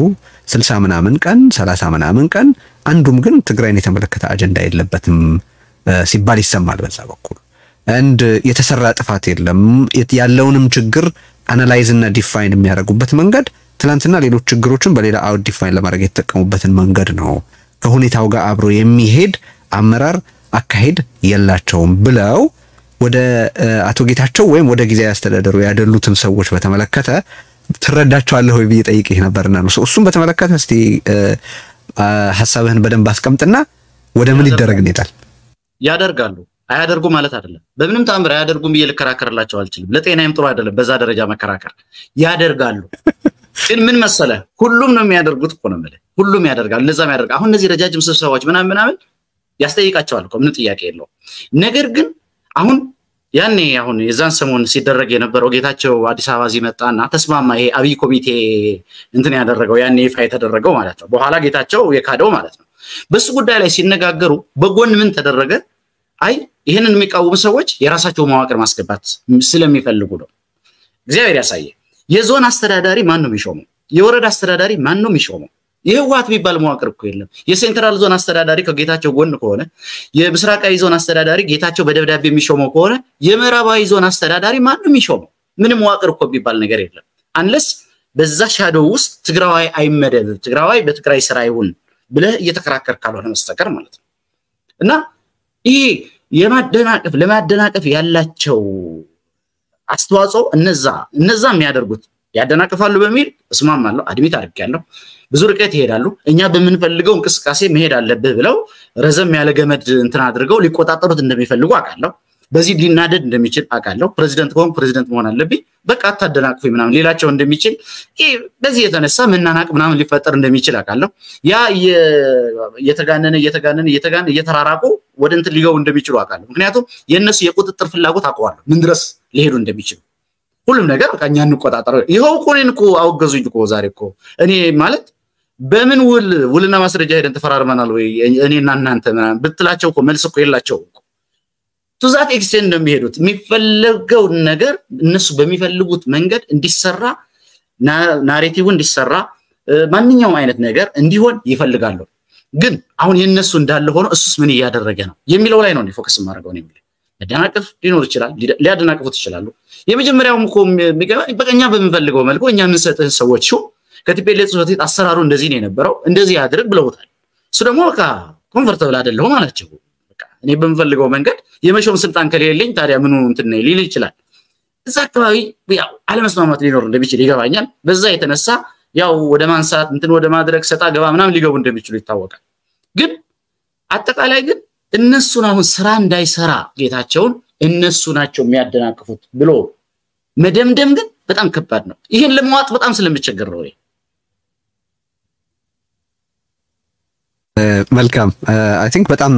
60 ምናምን ቀን 30 ምናምን ቀን አንዱም ግን ትግራይን የተመለከተ አጀንዳ የለበትም ሲባል ይሰማል በዛ በኩል and የተሰራ ጥፋት የለም ያለውንም ችግር አናላይዝ እና ዲፋይን የሚያደርጉበት መንገድ ትላንትና ሌሎች ችግሮችን በሌላ አውት ዲፋይን ለማድረግ የተጠቀሙበትን መንገድ ነው ከሁኔታው ጋር አብሮ የሚሄድ አመራር አካሄድ የላቸውም ብለው ወደ አቶ ጌታቸው ወይም ወደ ጊዜያዊ አስተዳደሩ ያደሉትን ሰዎች በተመለከተ ትረዳቸዋለህ ወይ ብዬ ጠይቄህ ነበርና ነው እሱም በተመለከተ እስቲ ሐሳብህን በደንብ አስቀምጥና ወደ ምን ይደረግ እንይታል ያደርጋሉ አያደርጉ ማለት አይደለም በምንም ታምር አያደርጉም ብዬ ልከራከርላቸው አልችልም ለጤናዬም ጥሩ አይደለም በዛ ደረጃ መከራከር ያደርጋሉ ግን ምን መሰለ ሁሉም ነው የሚያደርጉት እኮ ነው ማለት ሁሉም ያደርጋል ለዛም ያደርጋ አሁን እነዚህ ረጃጅም ስብሰባዎች ምናምን ያስጠይቃቸዋል እኮ ምን ጥያቄ የለው ነገር ግን አሁን ያኔ አሁን የዛን ሰሞን ሲደረግ የነበረው ጌታቸው አዲስ አበባ ሲመጣና ተስማማ ይሄ አብይ ኮሚቴ እንትን ያደረገው ያኔ ይፋ የተደረገው ማለት ነው በኋላ ጌታቸው የካደው ማለት ነው በሱ ጉዳይ ላይ ሲነጋገሩ በጎን ምን ተደረገ አይ ይሄንን የሚቃወሙ ሰዎች የራሳቸው መዋቅር ማስገባት ስለሚፈልጉ ነው እግዚአብሔር ያሳየ የዞን አስተዳዳሪ ማን ነው የሚሾመው የወረዳ አስተዳዳሪ ማን ነው የሚሾመው የህዋት ቢባል መዋቅር እኮ የለም የሴንትራል ዞን አስተዳዳሪ ከጌታቸው ጎን ከሆነ የምስራቃዊ ዞን አስተዳዳሪ ጌታቸው በደብዳቤ የሚሾመው ከሆነ የምዕራባዊ ዞን አስተዳዳሪ ማን ነው የሚሾመው ምንም መዋቅር እኮ ቢባል ነገር የለም አንለስ በዛ ሻዶ ውስጥ ትግራዋይ አይመደብ ትግራዋይ በትግራይ ስራ ይሁን ብለህ እየተከራከር ካልሆነ መስተቀር ማለት ነው እና ይሄ ለማደናቀፍ ያላቸው አስተዋጽኦ እነዛ የሚያደርጉት ያደናቀፋሉ በሚል እስማማለሁ አድሚት አድርጌያለሁ ብዙ ርቀት ይሄዳሉ እኛ በመንፈልገው እንቅስቃሴ መሄድ አለበት ብለው ረዘም ያለ ገመድ እንትን አድርገው ሊቆጣጠሩት እንደሚፈልጉ አቃለሁ በዚህ ሊናደድ እንደሚችል አቃለሁ ፕሬዝዳንት ሆን ፕሬዝዳንት መሆን አለብኝ በቃ አታደናቅፉ ምናምን ሌላቸው እንደሚችል በዚህ የተነሳ መናናቅ ምናምን ሊፈጠር እንደሚችል አቃለሁ ያ የተጋነነ እየተራራቁ ወደ እንትን ሊገው እንደሚችሉ አቃለሁ ምክንያቱም የነሱ የቁጥጥር ፍላጎት አቋዋለሁ ምን ድረስ ሊሄዱ እንደሚችሉ ሁሉም ነገር በቃ እኛ እንቆጣጣረው ይሄው ቆኔን እኮ አውገዙኝ እኮ ዛሬ እኮ እኔ ማለት በምን ውልና ማስረጃ ሄደን ተፈራርመናል ወይ እኔና እናንተ ምናምን ብትላቸው እኮ መልስ እኮ የላቸው to that extent እንደሚሄዱት የሚፈልገው ነገር እነሱ በሚፈልጉት መንገድ እንዲሰራ ናሬቲቭ እንዲሰራ ማንኛውም አይነት ነገር እንዲሆን ይፈልጋሉ ግን አሁን የነሱ እንዳለ ሆኖ እሱስ ምን ያደረገ ነው የሚለው ላይ ነው ፎከስ ማድረግ ነው የሚል መደናቀፍ ሊኖር ይችላል ሊያደናቀፉት ይችላሉ የመጀመሪያው እኮ በቀኛ በመፈልገው መልኩ እኛ ምን ሰጠን ሰዎች ከቲፔሌት ሶቴ አሰራሩ እንደዚህ ነው የነበረው እንደዚህ ያድርግ ብለውታል እሱ ደግሞ በቃ ኮምፎርታብል አይደለም ማለትው በቃ እኔ በመፈልገው መንገድ የመሾም ስልጣን ከሌለኝ ታዲያ ምኑ እንትን ነው ሊል ይችላል እዛ አካባቢ ያው አለመስማማት ሊኖር እንደሚችል ይገባኛል በዛ የተነሳ ያው ወደ ማንሳት እንትን ወደ ማድረግ ሰጣ ገባ ምናምን ሊገቡ እንደሚችሉ ይታወቃል ግን አጠቃላይ ግን እነሱን አሁን ስራ እንዳይሰራ ጌታቸውን እነሱ ናቸው የሚያደናቅፉት ብሎ መደምደም ግን በጣም ከባድ ነው ይሄን ለማዋጥ በጣም ስለምቸገር ነው መልካም አይ ቲንክ በጣም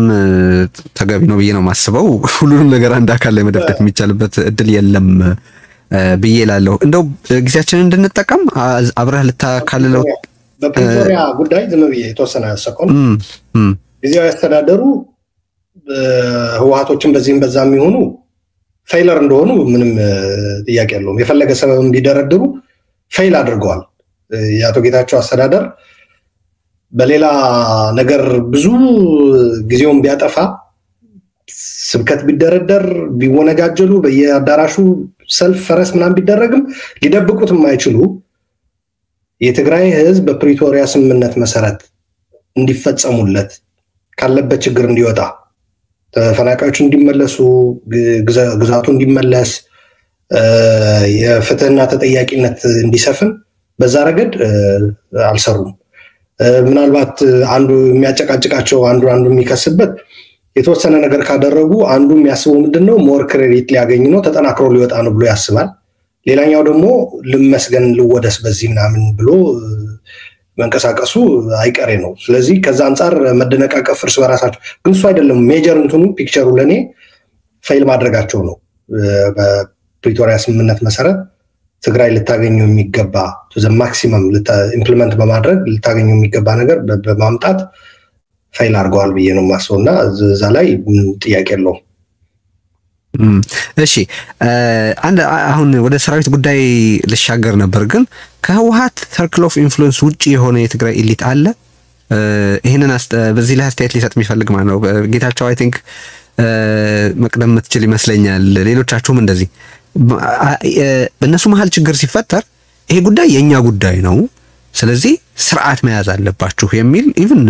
ተገቢ ነው ብዬ ነው ማስበው ሁሉንም ነገር አንድ አካል ላይ መደፍደፍ የሚቻልበት እድል የለም ብዬ እላለሁ እንደው ጊዜያችንን እንድንጠቀም አብረህ ልታካልለው በፕሪቶሪያ ጉዳይ ዝም ብዬ የተወሰነ ሰኮንድ ጊዜያዊ አስተዳደሩ ህዋቶችን በዚህም በዛም ይሆኑ ፌይለር እንደሆኑ ምንም ጥያቄ የለውም የፈለገ ሰበብ ቢደረድሩ ፌይል አድርገዋል ያቶ ጌታቸው አስተዳደር በሌላ ነገር ብዙ ጊዜውን ቢያጠፋ ስብከት ቢደረደር ቢወነጃጀሉ በየአዳራሹ ሰልፍ ፈረስ ምናምን ቢደረግም ሊደብቁት የማይችሉ የትግራይ ህዝብ በፕሪቶሪያ ስምምነት መሰረት እንዲፈጸሙለት ካለበት ችግር እንዲወጣ ተፈናቃዮች እንዲመለሱ ግዛቱ እንዲመለስ የፍትህና ተጠያቂነት እንዲሰፍን በዛ ረገድ አልሰሩም ምናልባት አንዱ የሚያጨቃጭቃቸው አንዱ የሚከስበት የተወሰነ ነገር ካደረጉ አንዱ የሚያስበው ምንድነው ሞር ክሬዲት ሊያገኝ ነው ተጠናክሮ ሊወጣ ነው ብሎ ያስባል ሌላኛው ደግሞ ልመስገን ልወደስ በዚህ ምናምን ብሎ መንቀሳቀሱ አይቀሬ ነው ስለዚህ ከዛ አንፃር መደነቃቀፍ እርስ በራሳቸው ግን እሱ አይደለም ሜጀር እንትኑ ፒክቸሩ ለኔ ፌል ማድረጋቸው ነው በፕሪቶሪያ ስምምነት መሰረት ትግራይ ልታገኘው የሚገባ to the maximum ኢምፕሊመንት በማድረግ ልታገኘው የሚገባ ነገር በማምጣት ፌል አድርገዋል ብዬ ነው ማስበውና እዛ ላይ ጥያቄ የለው እሺ አሁን ወደ ሰራዊት ጉዳይ ልሻገር ነበር ግን ከህወሓት ሰርክል ኦፍ ኢንፍሉዌንስ ውጪ የሆነ የትግራይ ኤሊት አለ ይሄንን በዚህ ላይ አስተያየት ሊሰጥ የሚፈልግ ማለት ነው ጌታቸው አይ ቲንክ መቅደም ምትችል ይመስለኛል ሌሎቻችሁም እንደዚህ በእነሱ መሃል ችግር ሲፈጠር ይሄ ጉዳይ የኛ ጉዳይ ነው ስለዚህ ስርዓት መያዝ አለባችሁ የሚል ኢቭን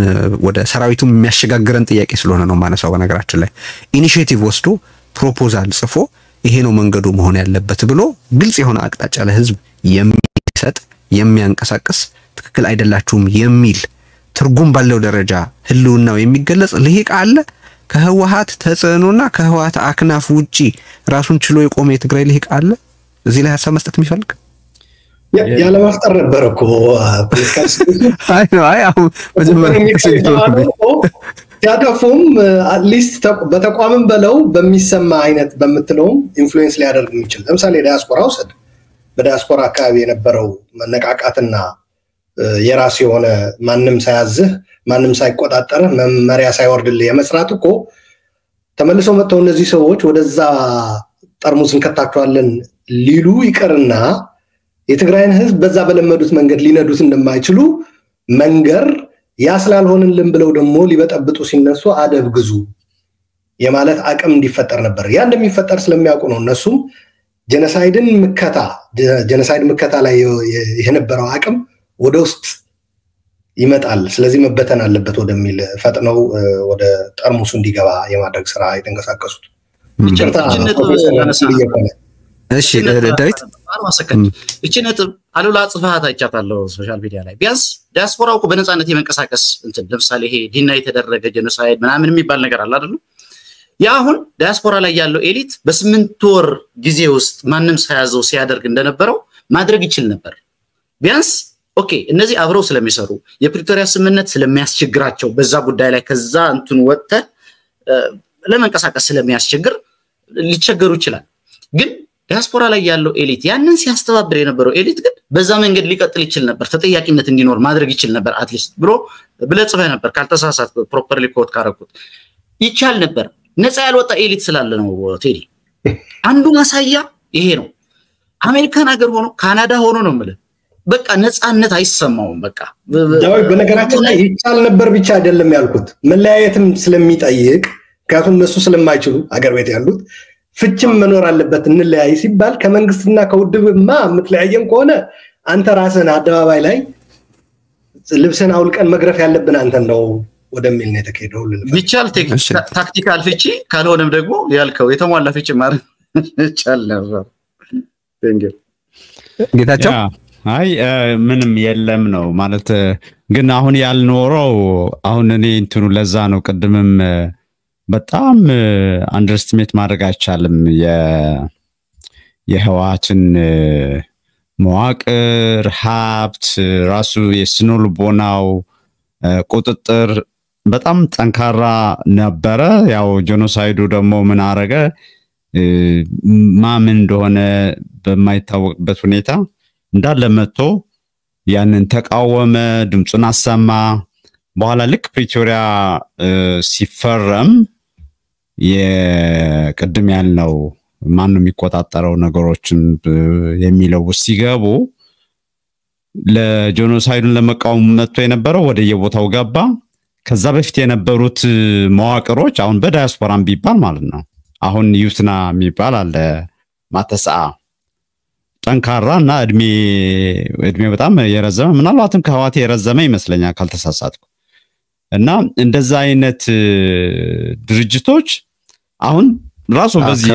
ወደ ሰራዊቱ የሚያሸጋግረን ጥያቄ ስለሆነ ነው ማነሳው በነገራችን ላይ ኢኒሺዬቲቭ ወስዶ ፕሮፖዛል ጽፎ ይሄ ነው መንገዱ መሆን ያለበት ብሎ ግልጽ የሆነ አቅጣጫ ለህዝብ የሚሰጥ የሚያንቀሳቅስ ትክክል አይደላችሁም የሚል ትርጉም ባለው ደረጃ ህልውናው የሚገለጽ ልሂቅ አለ ከህወሓት ተጽዕኖና ከህወሓት አክናፍ ውጪ ራሱን ችሎ የቆመ የትግራይ ልሂቅ አለ እዚህ ላይ ሀሳብ መስጠት የሚፈልግ ያለ ማፍጠር ነበር እኮ ፖድካስት አይ አሁን መጀመሪያ ያደፉም አትሊስት በተቋምም በለው በሚሰማ አይነት በመትለውም ኢንፍሉዌንስ ሊያደርግ የሚችል ለምሳሌ ዲያስፖራ ወሰድ በዲያስፖራ አካባቢ የነበረው መነቃቃትና የራስ የሆነ ማንንም ሳያዝህ ማንንም ሳይቆጣጠር መመሪያ ሳይወርድልህ የመስራት እኮ ተመልሰው መጥተው እነዚህ ሰዎች ወደዛ ጠርሙስ እንከታቸዋለን ሊሉ ይቀርና የትግራይን ህዝብ በዛ በለመዱት መንገድ ሊነዱት እንደማይችሉ መንገር ያስላልሆንልን ብለው ደግሞ ሊበጠብጡ ሲነሱ አደብ ግዙ የማለት አቅም እንዲፈጠር ነበር ያ እንደሚፈጠር ስለሚያውቁ ነው እነሱም ጄኖሳይድ ምከታ ላይ የነበረው አቅም ወደ ውስጥ ይመጣል ስለዚህ መበተን አለበት ወደሚል ፈጥነው ወደ ጠርሙሱ እንዲገባ የማድረግ ስራ የተንቀሳቀሱት እሺ ዳዊት እቺ ነጥብ አሉላ ጽፋት አይቻታለሁ ሶሻል ሚዲያ ላይ ቢያንስ ዲያስፖራው እኮ በነፃነት የመንቀሳቀስ እንትን ለምሳሌ ይሄ ዲና የተደረገ ጄኖሳይድ ምናምን የሚባል ነገር አለ አይደል ያ አሁን ዲያስፖራ ላይ ያለው ኤሊት በ8 ወር ጊዜ ውስጥ ማንንም ሳያዘው ሲያደርግ እንደነበረው ማድረግ ይችል ነበር ቢያንስ ኦኬ እነዚህ አብረው ስለሚሰሩ የፕሪቶሪያ ስምምነት ስለሚያስቸግራቸው በዛ ጉዳይ ላይ ከዛ እንትን ወጥተ ለመንቀሳቀስ ስለሚያስቸግር ሊቸገሩ ይችላል ግን ዲያስፖራ ላይ ያለው ኤሊት ያንን ሲያስተባብር የነበረው ኤሊት ግን በዛ መንገድ ሊቀጥል ይችል ነበር ተጠያቂነት እንዲኖር ማድረግ ይችል ነበር አትሊስት ብሎ ብለጽፈ ነበር ካልተሳሳት ፕሮፐርሊ ኮድ ካረኩት ይቻል ነበር ነፃ ያልወጣ ኤሊት ስላለ ነው ቴዲ አንዱ ማሳያ ይሄ ነው አሜሪካን ሀገር ሆኖ ካናዳ ሆኖ ነው ማለት በቃ ነፃነት አይሰማውም በቃ ዳዊት በነገራችን ላይ ይቻል ነበር ብቻ አይደለም ያልኩት መለያየትም ስለሚጠይቅ ካቱን እነሱ ስለማይችሉ ሀገር ቤት ያሉት ፍችም መኖር አለበት እንለያይ ሲባል ከመንግስትና ከውድብማ ምትለያየን ከሆነ አንተ ራስህን አደባባይ ላይ ልብስን አውልቀን መግረፍ ያለብን አንተ ነው ወደሚል ነው የተከደው ቢቻል ታክቲካል ፍቺ ካልሆነም ደግሞ ያልከው የተሟላ ፍቺ ማለት ይቻል ነበር ቴንኪው ጌታቸው አይ ምንም የለም ነው ማለት ግን አሁን ያልኖረው አሁን እኔ እንትኑ ለዛ ነው ቀድምም በጣም አንደርስቲሜት ማድረግ አይቻልም የህዋትን መዋቅር ሀብት ራሱ የስኖልቦናው ቁጥጥር በጣም ጠንካራ ነበረ ያው ጄኖሳይዱ ደግሞ ምን አረገ ማምን እንደሆነ በማይታወቅበት ሁኔታ እንዳለ መጥቶ ያንን ተቃወመ ድምጹን አሰማ በኋላ ልክ ፕሪቶሪያ ሲፈረም የቀድም ያለው ማን ነው የሚቆጣጠረው ነገሮችን የሚለው ሲገቡ ለጄኖሳይዱን ለመቃወም መጥቶ የነበረው ወደ የቦታው ገባ ከዛ በፊት የነበሩት መዋቅሮች አሁን በዳያስፖራም ቢባል ማለት ነው አሁን ዩትና የሚባል አለ ማተሳ ጠንካራና እድሜ በጣም የረዘመ ምናልባትም ከህዋት የረዘመ ይመስለኛል ካልተሳሳትኩ እና እንደዛ አይነት ድርጅቶች አሁን ራሱ በዚህ